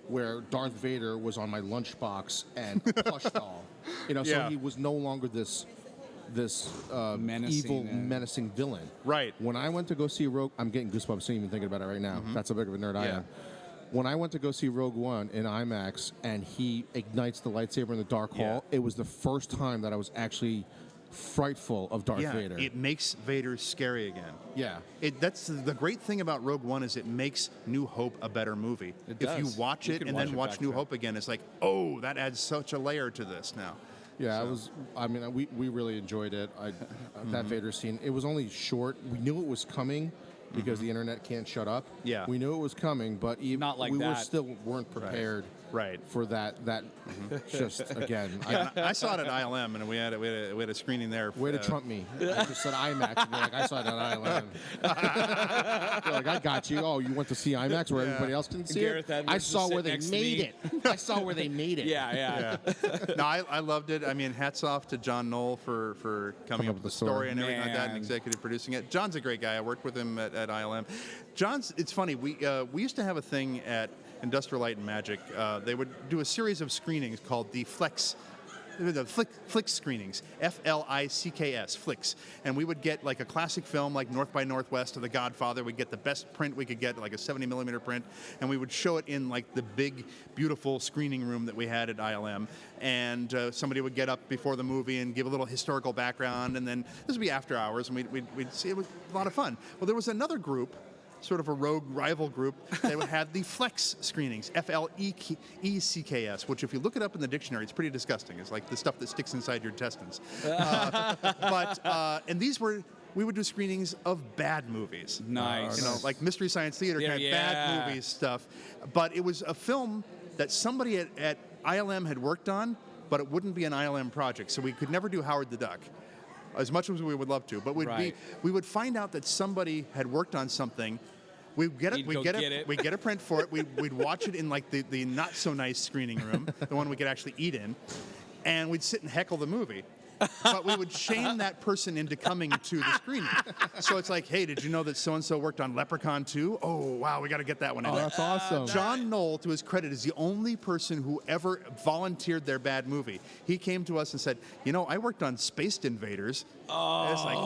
where Darth Vader was on my lunchbox and a plush doll. So Yeah. he was no longer this Menacing, evil, menacing villain. Right. When I went to go see Rogue, I'm getting goosebumps even thinking about it right now. That's how big of a nerd I Yeah. am. When I went to go see Rogue One in IMAX and he ignites the lightsaber in the dark Yeah. hall, it was the first time that I was actually frightful of Darth Yeah, Vader. it makes Vader scary again. Yeah. That's the great thing about Rogue One is it makes New Hope a better movie. It If you does. watch You it can and watch then it watch back New to Hope again, it's like, oh, that adds such a layer to this now. Yeah, we really enjoyed it. That Vader scene, it was only short. We knew it was coming because the internet can't shut up. Yeah. We knew it was coming, but Not like we that. still weren't prepared Right. for that just again. I saw it at ILM, and we had a screening there. Way to trump me. I just said IMAX. And you're like, I saw it on ILM. You're like, I got you. Oh, you went to see IMAX where everybody else didn't see Gareth it? Edwards I was saw where sitting they next to made me. it. I saw where they made it. Yeah. No, I loved it. I mean, hats off to John Knoll for coming up with the story and everything like that, and Man. executive producing it. John's a great guy. I worked with him at ILM. It's funny. We used to have a thing at Industrial Light and Magic. They would do a series of screenings called the Flicks screenings, Flicks, Flicks, and we would get like a classic film like North by Northwest or The Godfather. We'd get the best print we could get, like a 70mm print, and we would show it in like the big, beautiful screening room that we had at ILM. And somebody would get up before the movie and give a little historical background, and then this would be after hours, and we'd see. It was a lot of fun. Well, there was another group, sort of a rogue rival group, that would have the Flex screenings, Flecks, which if you look it up in the dictionary, it's pretty disgusting. It's like the stuff that sticks inside your intestines. And we would do screenings of bad movies. Nice. Like Mystery Science Theater kind of bad movies stuff. But it was a film that somebody at ILM had worked on, but it wouldn't be an ILM project, so we could never do Howard the Duck. As much as we would love to, but we would find out that somebody had worked on something. We'd get a print for it. We'd watch it in like the not so nice screening room, the one we could actually eat in, and we'd sit and heckle the movie. But we would shame that person into coming to the screening. So it's like, hey, did you know that so-and-so worked on Leprechaun 2? Oh, wow, we got to get that one in. Oh, that's awesome. John Knoll, to his credit, is the only person who ever volunteered their bad movie. He came to us and said, I worked on Spaced Invaders. Oh. And it's like,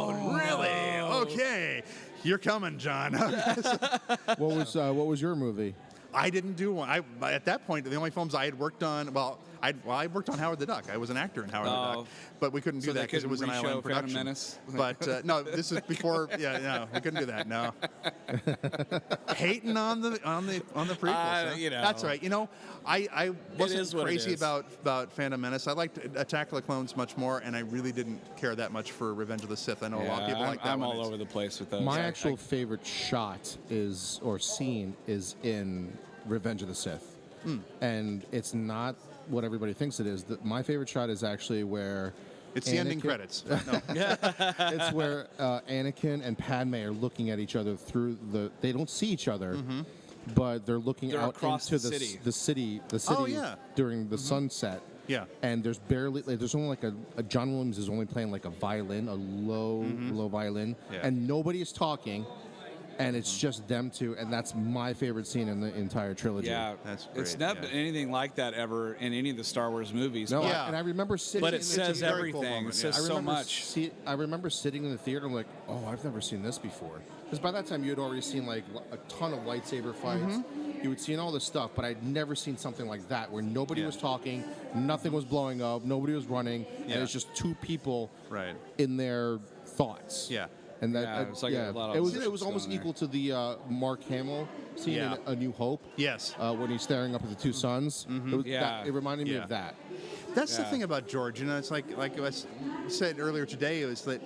really? Okay. You're coming, John. What was your movie? I didn't do one. At that point, the only films I had worked on, I worked on Howard the Duck. I was an actor in Howard the Duck, but we couldn't do that because it was an ILM production. Menace? But no, this is before. Yeah, no, we couldn't do that. No, hating on the prequels. Huh? That's right. I wasn't crazy about Phantom Menace. I liked Attack of the Clones much more, and I really didn't care that much for Revenge of the Sith. I know a lot of people like that. I'm all over the place with those. My actual favorite shot scene is in Revenge of the Sith. And it's not what everybody thinks it is. My favorite shot is actually where it's the ending credits. No. It's where Anakin and Padme are looking at each other through they don't see each other, but they're looking out into the city during the sunset. Yeah. And there's only like a John Williams is only playing like a violin, a low violin, and nobody is talking. And it's just them two, and that's my favorite scene in the entire trilogy. Yeah, that's great. It's not been anything like that ever in any of the Star Wars movies. No, and I remember sitting. But it it's says a very everything. Cool moment, it says so much. I remember sitting in the theater. I'm like, oh, I've never seen this before. Because by that time, you had already seen like a ton of lightsaber fights. You had seen all this stuff, but I'd never seen something like that where nobody was talking, nothing was blowing up, nobody was running, and it's just two people in their thoughts. Yeah. And that, it was like a lot of it was almost equal to the Mark Hamill scene in A New Hope. Yes. When he's staring up at the two suns. It reminded me of that. That's the thing about George. It's like I said earlier today, is that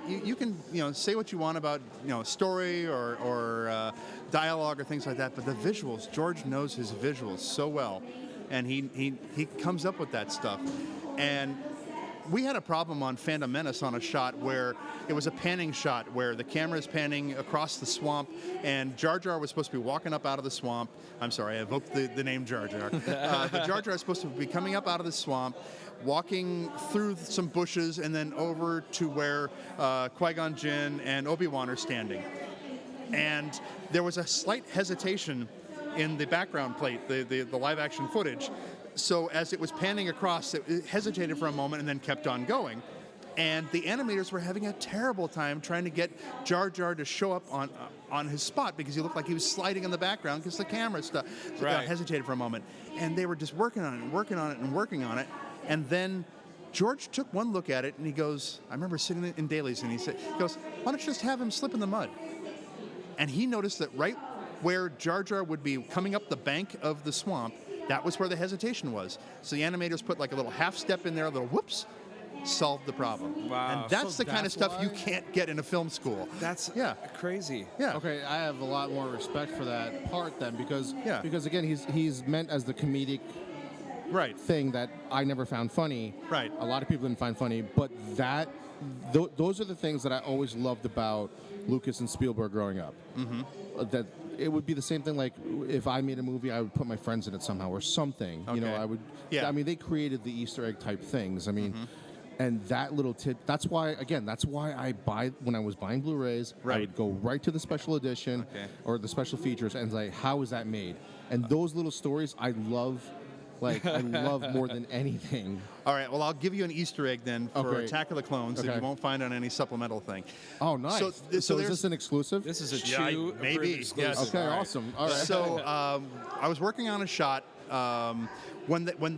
you can say what you want about story or dialogue or things like that, but the visuals, George knows his visuals so well, and he comes up with that stuff. And we had a problem on Phantom Menace on a shot where it was a panning shot where the camera is panning across the swamp, and Jar Jar was supposed to be walking up out of the swamp. I'm sorry, I evoked the name Jar Jar. The Jar Jar is supposed to be coming up out of the swamp, walking through some bushes, and then over to where Qui-Gon Jinn and Obi-Wan are standing. And there was a slight hesitation in the background plate, the live-action footage. So as it was panning across, it hesitated for a moment and then kept on going. And the animators were having a terrible time trying to get Jar Jar to show up on his spot, because he looked like he was sliding in the background because the camera stuff hesitated for a moment. And they were just working on it and working on it and working on it. And then George took one look at it and he goes, I remember sitting in dailies, and he goes, why don't you just have him slip in the mud? And he noticed that right where Jar Jar would be coming up the bank of the swamp, that was where the hesitation was. So the animators put like a little half step in there, a little whoops, solved the problem. Wow. And that's the kind of stuff you can't get in a film school. That's crazy. Yeah. Okay, I have a lot more respect for that part then, because Yeah. because again he's meant as the comedic Right. thing that I never found funny. Right. A lot of people didn't find funny, but those are the things that I always loved about Lucas and Spielberg growing up. Mm-hmm. That it would be the same thing, like if I made a movie, I would put my friends in it somehow or something. Okay. I would. Yeah. I mean, they created the Easter egg type things. I mean. And that little tip, that's why I buy, when I was buying Blu-rays, I Right. would go right to the special edition or the special features and like, how is that made? And those little stories I love, I love more than anything. All right, well, I'll give you an Easter egg then for Okay. Attack of the Clones that Okay. you won't find on any supplemental thing. Oh, nice. So So, is this an exclusive? This is a Yeah, Chew maybe, approved exclusive. yes. Okay, All right. awesome. All right. So I was working on a shot when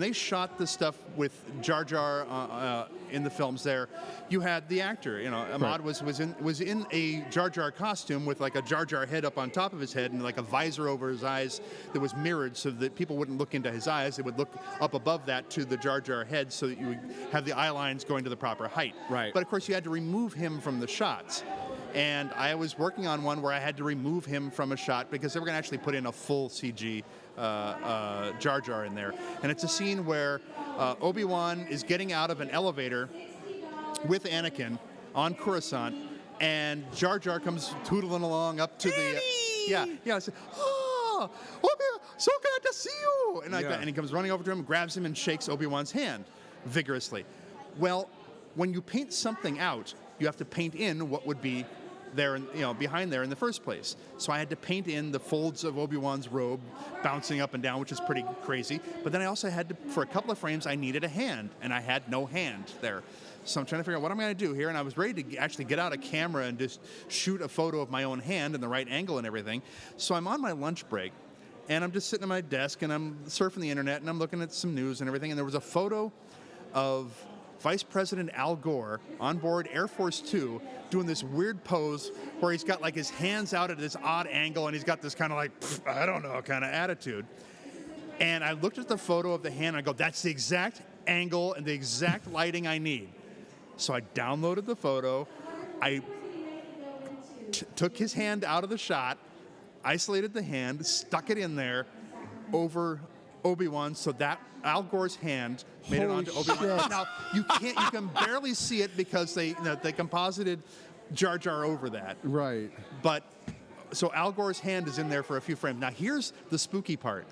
they shot the stuff with Jar Jar in the films. There, you had the actor. Ahmad was in a Jar Jar costume with like a Jar Jar head up on top of his head and like a visor over his eyes that was mirrored so that people wouldn't look into his eyes. They would look up above that to the Jar Jar head so that you would have the eye lines going to the proper height. Right. But of course, you had to remove him from the shots. And I was working on one where I had to remove him from a shot because they were going to actually put in a full CG Jar Jar in there. And it's a scene where Obi-Wan is getting out of an elevator with Anakin on Coruscant, and Jar Jar comes tootling along up to the... I said, oh, Obi-Wan, so good to see you! And like that. And he comes running over to him, grabs him, and shakes Obi-Wan's hand vigorously. Well, when you paint something out, you have to paint in what would be there, behind there in the first place. So I had to paint in the folds of Obi-Wan's robe bouncing up and down, which is pretty crazy. But then I also had to, for a couple of frames, I needed a hand, and I had no hand there. So I'm trying to figure out what I'm going to do here, and I was ready to actually get out a camera and just shoot a photo of my own hand in the right angle and everything. So I'm on my lunch break, and I'm just sitting at my desk, and I'm surfing the internet, and I'm looking at some news and everything, and there was a photo of Vice President Al Gore on board Air Force Two doing this weird pose where he's got like his hands out at this odd angle and he's got this kind of like, I don't know, kind of attitude. And I looked at the photo of the hand and I go, that's the exact angle and the exact lighting I need. So I downloaded the photo. I took his hand out of the shot, isolated the hand, stuck it in there over Obi-Wan, so that Al Gore's hand made it onto Obi-Wan. Now you can barely see it because they composited Jar Jar over that. Right. But so Al Gore's hand is in there for a few frames. Now here's the spooky part.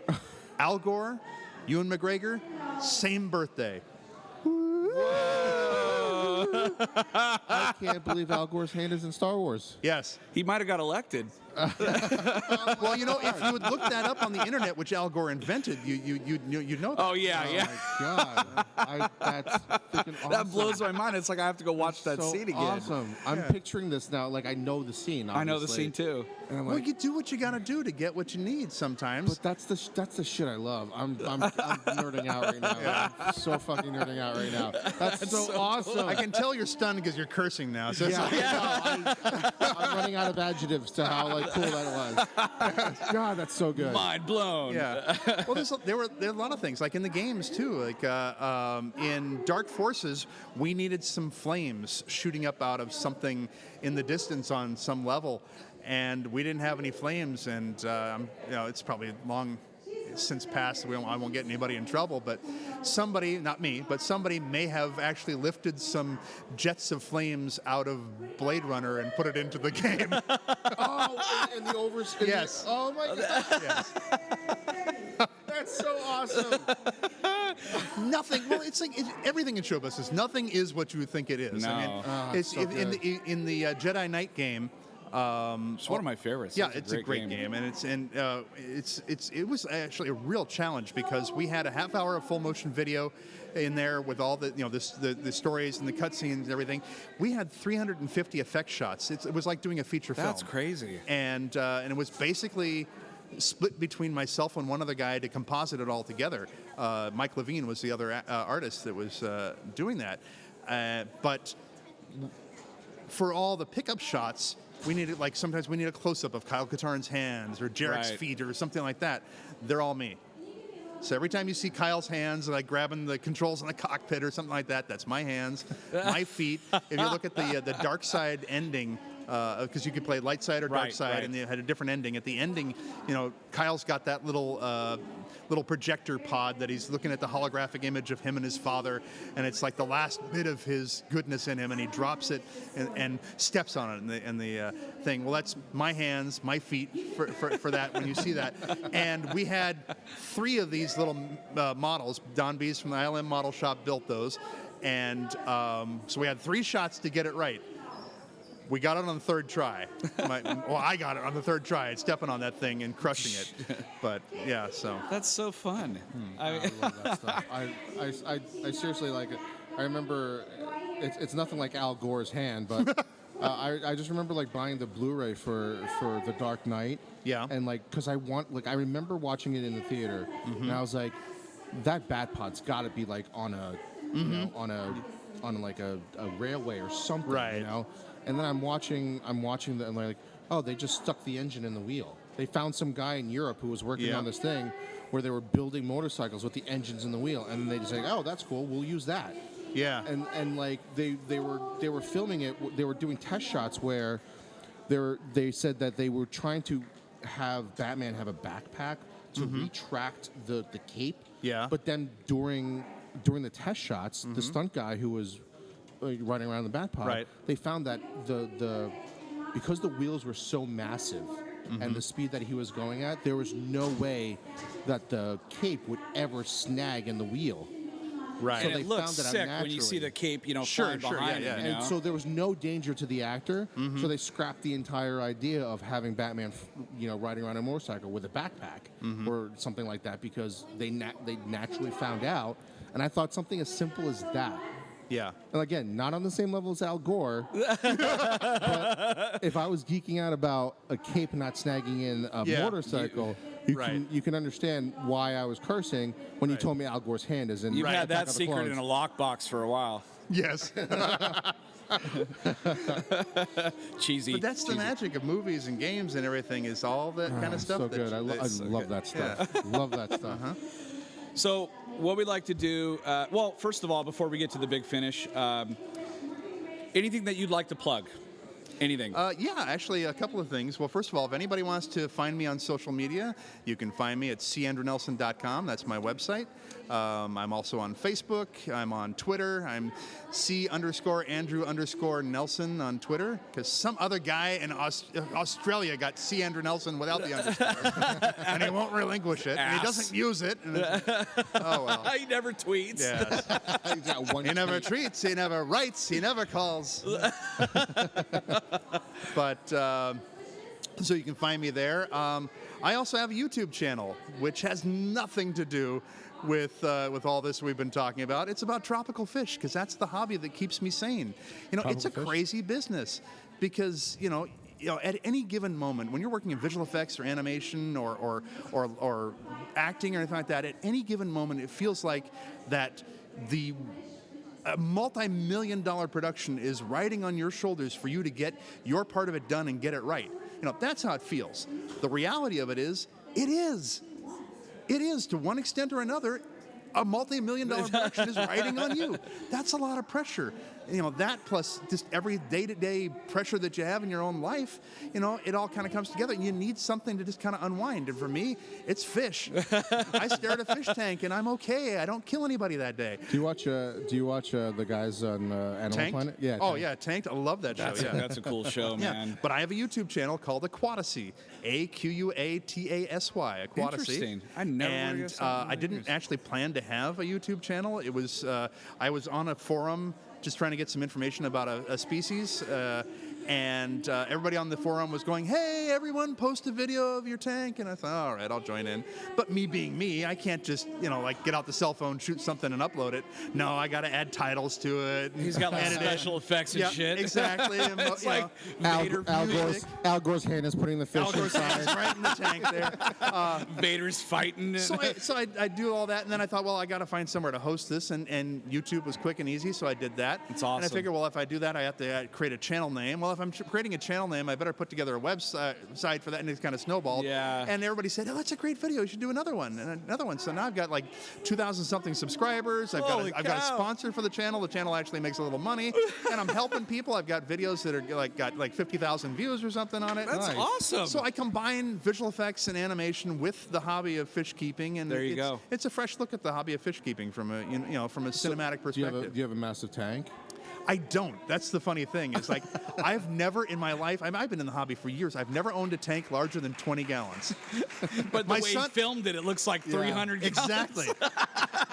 Al Gore, Ewan McGregor, same birthday. I can't believe Al Gore's hand is in Star Wars. Yes. He might have got elected. Well, if you would look that up on the internet, which Al Gore invented, you'd know that. Oh, yeah, Oh yeah. my God, that's freaking awesome. That blows my mind. It's like I have to go watch that so scene again. Awesome. I'm picturing this now. Like I know the scene. I know the obviously. scene too. And I'm Well, like, you do what you got to do to get what you need sometimes. but that's the shit I love. I'm nerding out right now. I'm so fucking nerding out right now. That's so awesome. I can tell you're stunned because you're cursing now. So it's Yeah, like- I'm running out of adjectives to how like cool that was. God, that's so good. Mind blown. Yeah. Well, there were a lot of things like in the games too. Like in Dark Forces, we needed some flames shooting up out of something in the distance on some level, and we didn't have any flames. And it's probably long since passed. I won't get anybody in trouble, but somebody, not me, but somebody may have actually lifted some jets of flames out of Blade Runner and put it into the game. Oh, and the overs. Yes. Oh my God. Yes. That's so awesome. Nothing. Well, it's like everything in show business. Nothing is what you would think it is. No. I mean, it's so in the Jedi Knight game. It's one of my favorites. Yeah, it's a great game, and it was actually a real challenge because we had a half hour of full motion video in there with all the the stories and the cutscenes and everything. We had 350 effect shots. It was like doing a feature film. That's crazy. And it was basically split between myself and one other guy to composite it all together. Mike Levine was the other artist that was doing that, but for all the pickup shots. We needed, like, sometimes we need a close-up of Kyle Katarn's hands or Jarek's feet or something like that. They're all me. So every time you see Kyle's hands, like grabbing the controls in the cockpit or something like that, that's my hands, my feet. If you look at the dark side ending, because you could play light side or dark side, and it had a different ending. At the ending, Kyle's got that little projector pod that he's looking at the holographic image of him and his father, and it's like the last bit of his goodness in him, and he drops it and steps on it in the thing. Well, that's my hands, my feet for that when you see that. And we had 3 of these little models. Don Bees from the ILM model shop built those, and so we had 3 shots to get it right. We got it on the 3rd try. I got it on the 3rd try, stepping on that thing and crushing it. But yeah, so That's so fun. I love that stuff. I seriously like it. I remember it's nothing like Al Gore's hand, but I just remember like buying the Blu-ray for The Dark Knight. Yeah. And because I remember watching it in the theater, and I was like, that Batpod's got to be like on a on like a railway or something, Right. And then I'm watching and like, oh, they just stuck the engine in the wheel. They found some guy in Europe who was working on this thing where they were building motorcycles with the engines in the wheel, and they just say, oh, that's cool, we'll use that. yeah. And like they were filming it. They were doing test shots where they said that they were trying to have Batman have a backpack to retract the cape. Yeah. But then during the test shots, the stunt guy who was running around the Batpod, Right. they found that because the wheels were so massive and the speed that he was going at, there was no way that the cape would ever snag in the wheel. Right. So And they it looks found that out sick when you see naturally. the cape, Sure, flying sure, behind yeah, him. yeah. You And know? so there was no danger to the actor, so they scrapped the entire idea of having Batman, riding around a motorcycle with a backpack or something like that because they naturally found out. And I thought something as simple as that. Yeah. And again, not on the same level as Al Gore, but if I was geeking out about a cape not snagging in a motorcycle, you can understand why I was cursing when you told me Al Gore's hand is in. You've had Attack that of the secret Clones. in a lockbox for a while. Yes. Cheesy. But that's the cheesy. magic of movies and games and everything is all that kind of stuff. So good. I love that stuff. Love that stuff. So what we'd like to do, well, first of all, before we get to the big finish, anything that you'd like to plug? Anything? Yeah, actually, a couple of things. Well, first of all, if anybody wants to find me on social media, you can find me at candrewnelson.com. That's my website. I'm also on Facebook. I'm on Twitter. I'm C_Andrew_Nelson on Twitter because some other guy in Australia got C. Andrew Nelson without the underscore, and he won't relinquish it. And he doesn't use it. And oh well. He never tweets. Yes. He's got one He never tweet. treats. He never writes. He never calls. But so you can find me there. I also have a YouTube channel, which has nothing to do with all this we've been talking about. It's about tropical fish because that's the hobby that keeps me sane. It's a Tropical fish? crazy business because at any given moment when you're working in visual effects or animation or acting or anything like that, at any given moment it feels like that a multi-million-dollar production is riding on your shoulders for you to get your part of it done and get it right. That's how it feels. The reality of it is, it is to one extent or another. A multi-million-dollar production is riding on you. That's a lot of pressure. That plus just every day-to-day pressure that you have in your own life, it all kind of comes together. You need something to just kind of unwind. And for me, it's fish. I stare at a fish tank, and I'm okay. I don't kill anybody that day. Do you watch the guys on Animal Tanked? Planet? Yeah. Oh, Tanked. yeah, Tanked. I love that show. Yeah. That's a cool show, man. Yeah, but I have a YouTube channel called Aquatasy, Aquatasy, Aquatasy. Interesting. I never And really saw I didn't actually plan to have a YouTube channel. It was I was on a forum just trying to get some information about a species. And everybody on the forum was going, "Hey, everyone, post a video of your tank." And I thought, all right, I'll join in. But me being me, I can't just, get out the cell phone, shoot something, and upload it. No, I got to add titles to it. He's got like edit it. special effects and Yeah, shit. exactly. And, It's like Vader. Al Gore's hand is putting the fish Al Gore's inside. hands right in the tank there. Vader's fighting. So I do all that, and then I thought, well, I got to find somewhere to host this, and YouTube was quick and easy, so I did that. It's awesome. And I figured, well, if I do that, I have to create a channel name. Well, if I'm creating a channel name, I better put together a website for that, and it kind of snowballed. Yeah. And everybody said, oh, that's a great video. You should do another one, and another one. So now I've got like 2,000 something subscribers. I've got a sponsor for the channel. The channel actually makes a little money, and I'm helping people. I've got videos that are got 50,000 views or something on it. That's awesome. So I combine visual effects and animation with the hobby of fish keeping, and there you go. It's a fresh look at the hobby of fish keeping from a cinematic perspective. Do you have a massive tank? I don't. That's the funny thing. It's like I've never in my life. I've been in the hobby for years. I've never owned a tank larger than 20 gallons. But the way he filmed it looks like 300 gallons. Exactly.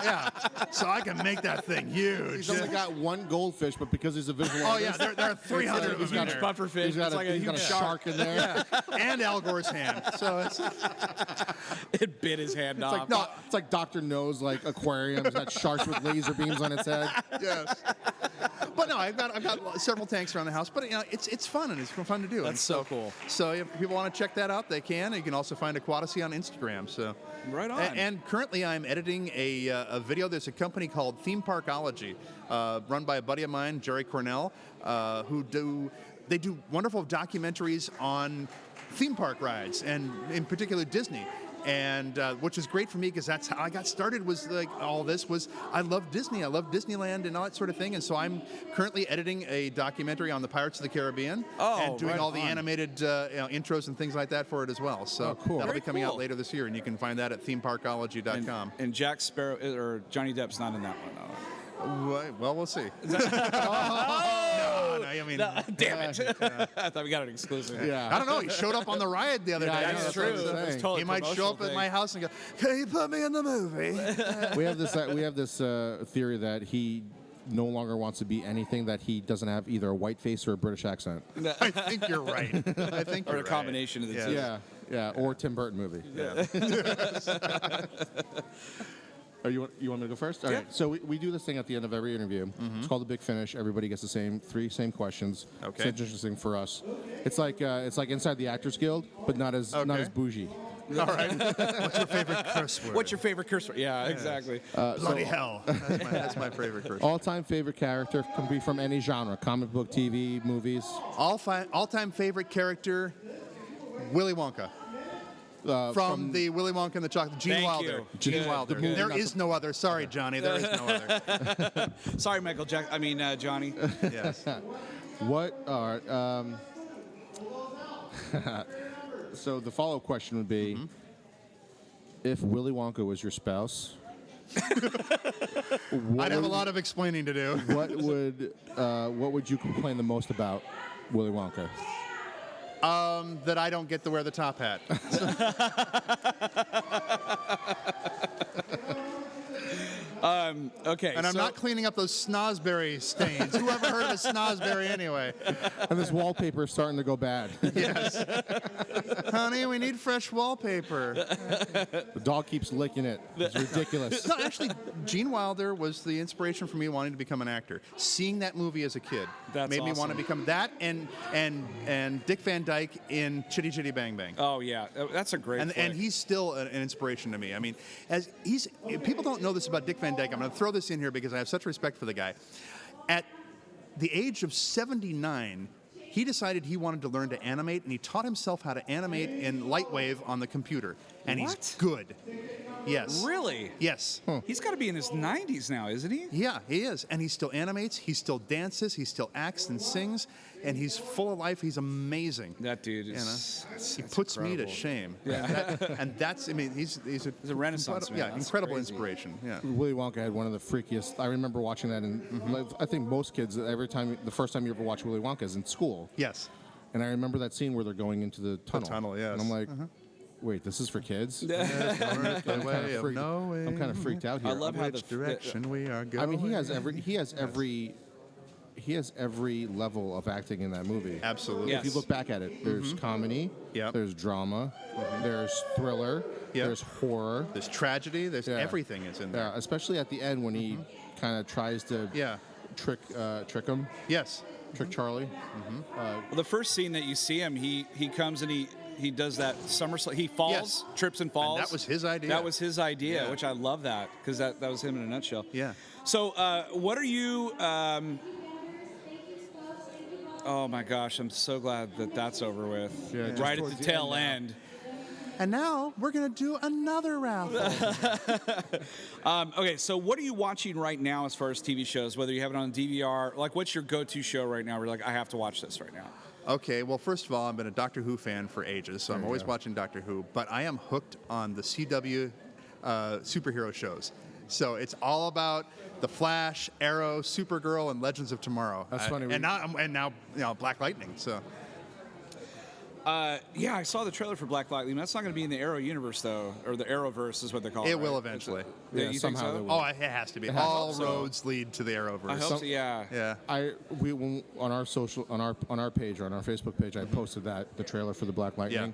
Yeah. So I can make that thing huge. He's only got one goldfish, but because he's a visual Oh yeah, artist, there are 300 of them in Huge there. pufferfish. he's got It's like a he's huge got a shark. shark in there. And Al Gore's hand. So it's It bit his hand It's off. like it's like Dr. No's aquarium. It's got sharks with laser beams on its head. yes. But no, I've got several tanks around the house. But it's fun and it's fun to do. That's and so cool. So if people want to check that out, they can. You can also find Aquatasy on Instagram. So Right on. And currently, I'm editing a video. There's a company called Theme Parkology, run by a buddy of mine, Jerry Cornell, who do wonderful documentaries on theme park rides, and in particular Disney. And which is great for me because that's how I got started. Was like all this was I love Disney, I love Disneyland and all that sort of thing. And so I'm currently editing a documentary on the Pirates of the Caribbean and doing right all the on. animated intros and things like that for it as well. So cool. that'll Very be coming out cool. later this year, and you can find that at themeparkology.com. And Jack Sparrow or Johnny Depp's not in that one. Well, we'll see. No, I mean, Damn it! I thought we got an exclusive. Yeah. I don't know. He showed up on the riot the other Yeah, day. I know, That's that's true. what I'm That's saying. totally He might show up promotional at my thing. house and go, "Can you put me in the movie?" We have this theory that he no longer wants to be anything that he doesn't have either a white face or a British accent. I think you're right. I think Or you're a right. combination of the Yes. two. Yeah, or Tim Burton movie. Yeah. You want me to go first? All right. So we do this thing at the end of every interview. It's called the Big Finish. Everybody gets the same questions. Okay. It's interesting for us. It's like Inside the Actors Guild, but not as bougie. All right. What's your favorite curse word? What's your favorite curse word? Yeah, exactly. bloody hell? That's my favorite curse. All-time favorite character can be from any genre: comic book, TV, movies. All-time favorite character, Willy Wonka. From the Willy Wonka and the Chocolate, Gene Thank Wilder. you. Gene Good, Wilder. good. There is no other. Sorry, Johnny. There is no other. Sorry, Michael Jack. I mean, Johnny. Yes. What are so the follow-up question would be, if Willy Wonka was your spouse, I'd have a lot of explaining to do. what would you complain the most about Willy Wonka? That I don't get to wear the top hat. Okay. And I'm not cleaning up those snozberry stains. Who ever heard of a snozberry anyway? And this wallpaper is starting to go bad. Yes. Honey, we need fresh wallpaper. The dog keeps licking it. It's ridiculous. No, actually, Gene Wilder was the inspiration for me wanting to become an actor. Seeing that movie as a kid That's made me want to awesome. become that, and Dick Van Dyke in Chitty Chitty Bang Bang. Oh yeah, that's a great. And flick. he's still an inspiration to me. I mean, people don't know this about Dick Van Dyke. I'm going to throw this in here because I have such respect for the guy. At the age of 79, he decided he wanted to learn to animate, and he taught himself how to animate in Lightwave on the computer. And What? he's good. Yes. Really? Yes. He's got to be in his 90s now, isn't he? Yeah, he is. And he still animates, he still dances, he still acts and sings, and he's full of life. He's amazing. That dude You is. know? That's He puts me to incredible. shame. Yeah. And that's, I mean, he's a renaissance man. Yeah, That's incredible crazy. inspiration. Yeah. Willy Wonka had one of the freakiest. I remember watching that, and I think most kids, the first time you ever watch Willy Wonka is in school. Yes. And I remember that scene where they're going into the tunnel. tunnel, yes. And I'm like, wait, this is for kids? The way of freaked- knowing I'm kind of freaked out here. I love how which direction we are going. I mean, he has every level of acting in that movie. Absolutely. Yeah. If you look back at it, there's comedy, Yep. there's drama, there's thriller, Yep. there's horror. There's tragedy. There's Yeah. everything is in there. Yeah, especially at the end when he kind of tries to Yeah. trick him, Yes. trick Charlie. Well, the first scene that you see him, he comes and he does that somersault. He falls, Yes. trips and falls. And that was his idea. That was his idea, Yeah. which I love that because that was him in a nutshell. Yeah. So, what are you? Oh my gosh, I'm so glad that that's over with. Yeah, just right at towards the the tail end end. And now we're going to do another raffle. Okay, so what are you watching right now as far as TV shows? Whether you have it on DVR, like what's your go-to show right now? Where you're like, I have to watch this right now. Okay, well, first of all, I've been a Doctor Who fan for ages, so I'm always watching Doctor Who, but I am hooked on the CW superhero shows. So it's all about The Flash, Arrow, Supergirl, and Legends of Tomorrow. That's funny. And now Black Lightning. So Yeah, I saw the trailer for Black Lightning. That's not going to be in the Arrow universe, though, or the Arrowverse is what they call it. it will right? eventually. Yeah, Yeah, you somehow think they so? will. Oh, it has to be. has All to. roads lead to the Arrowverse. I hope so. Yeah. Yeah. When on our social on our page on our Facebook page, I posted the trailer for the Black Lightning,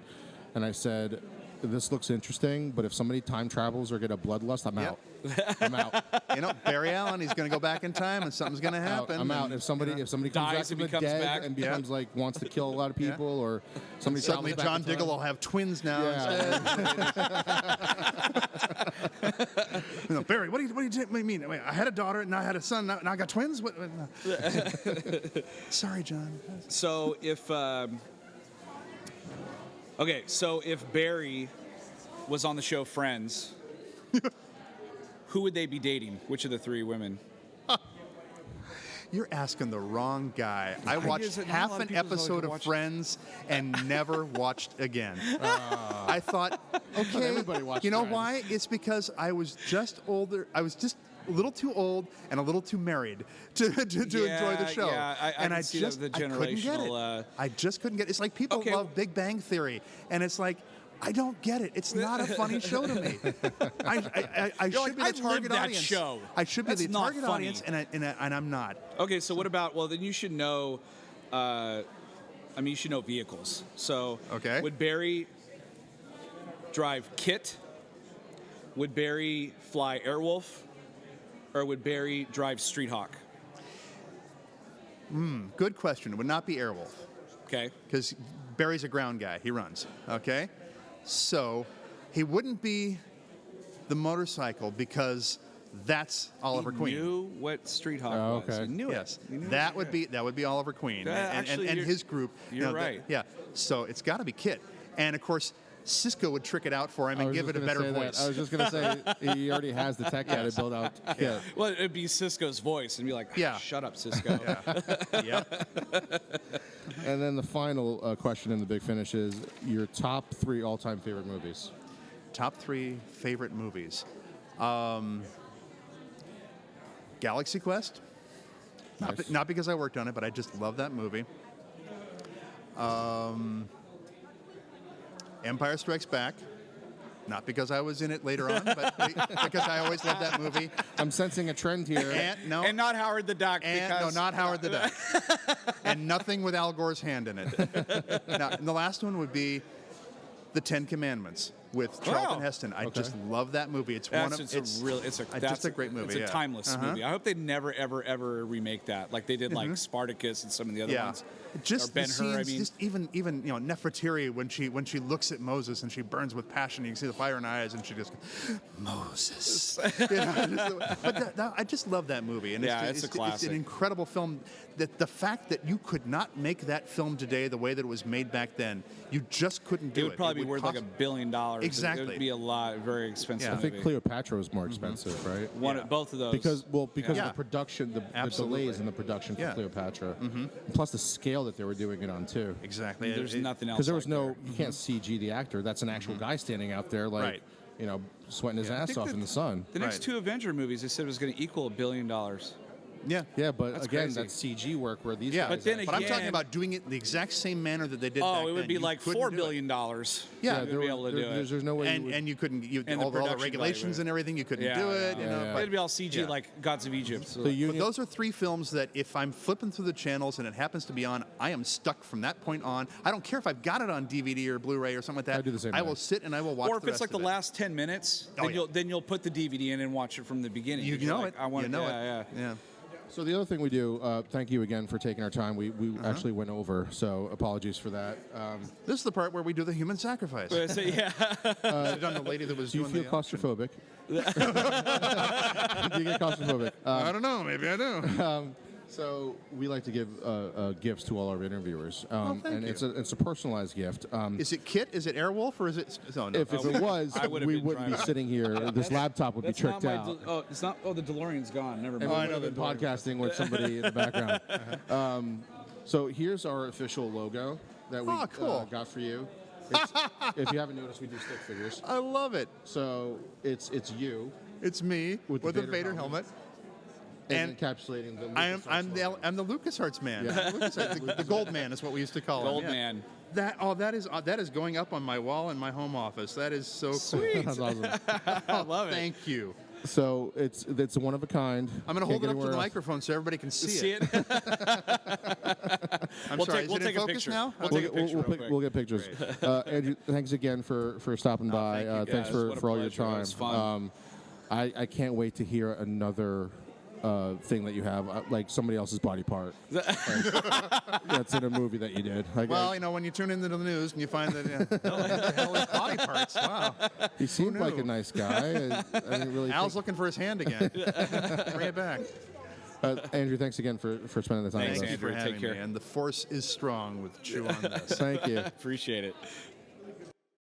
and I said, this looks interesting, but if somebody time travels or get a bloodlust, I'm out. I'm out. You know, Barry Allen, he's going to go back in time, and something's going to happen. I'm out. and, If somebody comes Dies back and from the becomes dead back. and becomes like wants to kill a lot of people, or somebody suddenly travels John back in Diggle time. will have twins now. Yeah. You know, Barry, what do you mean? Wait, I had a daughter, and now I had a son, now I got twins? What? Sorry, John. So if if Barry was on the show Friends, who would they be dating? Which of the three women? You're asking the wrong guy. I idea watched is that not a half lot of an people episode like to of watch- Friends and never watched again. I thought, okay, everybody watched you know Friends. why? It's because I was just older. I was just a little too old and a little too married to enjoy the show. Yeah, I and can see the I couldn't get generational, it. I just couldn't get it. It's like people Okay. love Big Bang Theory, and it's like, I don't get it. It's not a funny show to me. I You're should like, be "I the lived target that audience. show." I should be That's the not target funny. audience, and I'm not. Okay, so what about? Well, then you should know. You should know vehicles. So, Okay. would Barry drive Kit? Would Barry fly Airwolf? Or would Barry drive Street Hawk? Good question. It would not be Airwolf, Okay. because Barry's a ground guy. He runs. Okay? So he wouldn't be the motorcycle because that's Oliver He Queen. knew what Street Hawk Oh, was. okay. He knew Yes, it. He knew that it. would be Oliver Queen Actually, and you're- his group. you're right. Yeah. So it's got to be Kit, and of course Cisco would trick it out for him I and was give just it a gonna better say that. voice. I was just gonna say he already has the tech guy to build out Kit. Well, it'd be Cisco's voice and be like, Yeah. shut up, Cisco. Yep. And then the final question in the big finish is your top 3 all-time favorite movies. Top 3 favorite movies. Galaxy Quest. Nice. Not because I worked on it, but I just love that movie. Empire Strikes Back. Not because I was in it later on, but because I always loved that movie. I'm sensing a trend here. And not Howard the Duck. because not Howard the Duck. And nothing with Al Gore's hand in it. Now, and the last one would be the Ten Commandments. with Charlton Wow. Heston. I Okay. just love that movie. It's one of That's a great movie. It's a yeah. timeless movie. I hope they never ever remake that like they did like Spartacus and some of the other ones. Just or Ben the Hur. I scenes, mean, just even Nefertiti when she looks at Moses and she burns with passion. You can see the fire in her eyes, and she just goes, Moses. I just love that movie, and it's a It's classic. an incredible film. That the fact that you could not make that film today the way that it was made back then, you just couldn't do it. it would probably be worth like $1 billion. It Exactly. would be a lot, very expensive. Yeah. I think movie. Cleopatra was more expensive, right? Both of those. Because of Yeah. the production, the Absolutely. delays in the production for Yeah. Cleopatra, plus the scale that they were doing it on too. Exactly. There's nothing else. Because there was like no, there. you can't CG the actor. That's an actual guy standing out there, like Right. sweating his I ass think off that in the sun. The next Right. 2 Avenger movies, they said was going to equal $1 billion. Yeah. Yeah, but That's again, crazy. that's CG work where these Yeah, guys. But then but I'm talking again- about doing it the exact same manner that they did back Oh, it would then. be You like couldn't $4 do it. billion. Yeah, to be able to do it. There's no way. And you couldn't, And the all the production regulations value. and everything, you couldn't Yeah, do it. yeah. You know, Yeah. but- It'd be all CG Yeah. like Gods of Egypt. So the But union. those are 3 films that if I'm flipping through the channels and it happens to be on, I am stuck from that point on. I don't care if I've got it on DVD or Blu-ray or something like that. I do the same I way. will sit and I will watch or if it's like rest the of it. last 10 minutes, Oh, then yeah. you'll put the DVD in and watch it from the beginning. You because you're know like, it. I want You know yeah, it. Yeah. Yeah. So the other thing we do, thank you again for taking our time. We actually went over, so apologies for that. This is the part where we do the human sacrifice. So, yeah. Should have done the lady that was Do you doing feel the claustrophobic? Do you get claustrophobic? I don't know. Maybe I do. So we like to give gifts to all our interviewers, thank and you. it's a personalized gift. Is it Kit? Is it Airwolf? Or is it? Oh, no. If it was, I would've we been wouldn't be driving. sitting here. This laptop would be That's not tricked my. out. It's not. Oh, the DeLorean's gone. Never And mind. we would have been podcasting with somebody in the background. So here's our official logo that we Oh, cool. got for you. It's, if you haven't noticed, we do stick figures. I love it. So it's you It's me With with, the the Vader Vader helmet. and And encapsulating the. I'm LucasArts the LucasArts man. Yeah. The Gold Man is what we used to call Gold him. Man. That is going up on my wall in my home office. That is so logo. That's awesome. cool. I love it. Thank you. So it's one of a kind. I'm going to Can't hold get it up to anywhere the else. microphone so everybody can see See it. it? I'm We'll sorry. take- we'll is it take in a focus picture. now? We'll Okay. take a picture real quick. We'll get pictures. Andrew, thanks again for stopping by. thank you, Thanks guys. What a for all your pleasure. It time. was fun. I can't wait to hear another thing that you have, like somebody else's body part. That's in a movie that you did. Like, Well, when you tune into the news and you find that what the hell is body parts? Wow. he seemed like knew? a nice guy. I didn't really. Al's think, looking for his hand again. Bring it back. Andrew, thanks again for spending the time Thanks, with us. Thank you for Andrew. Take having care. me. And the force is strong with Chew on this. Thank you. Appreciate it.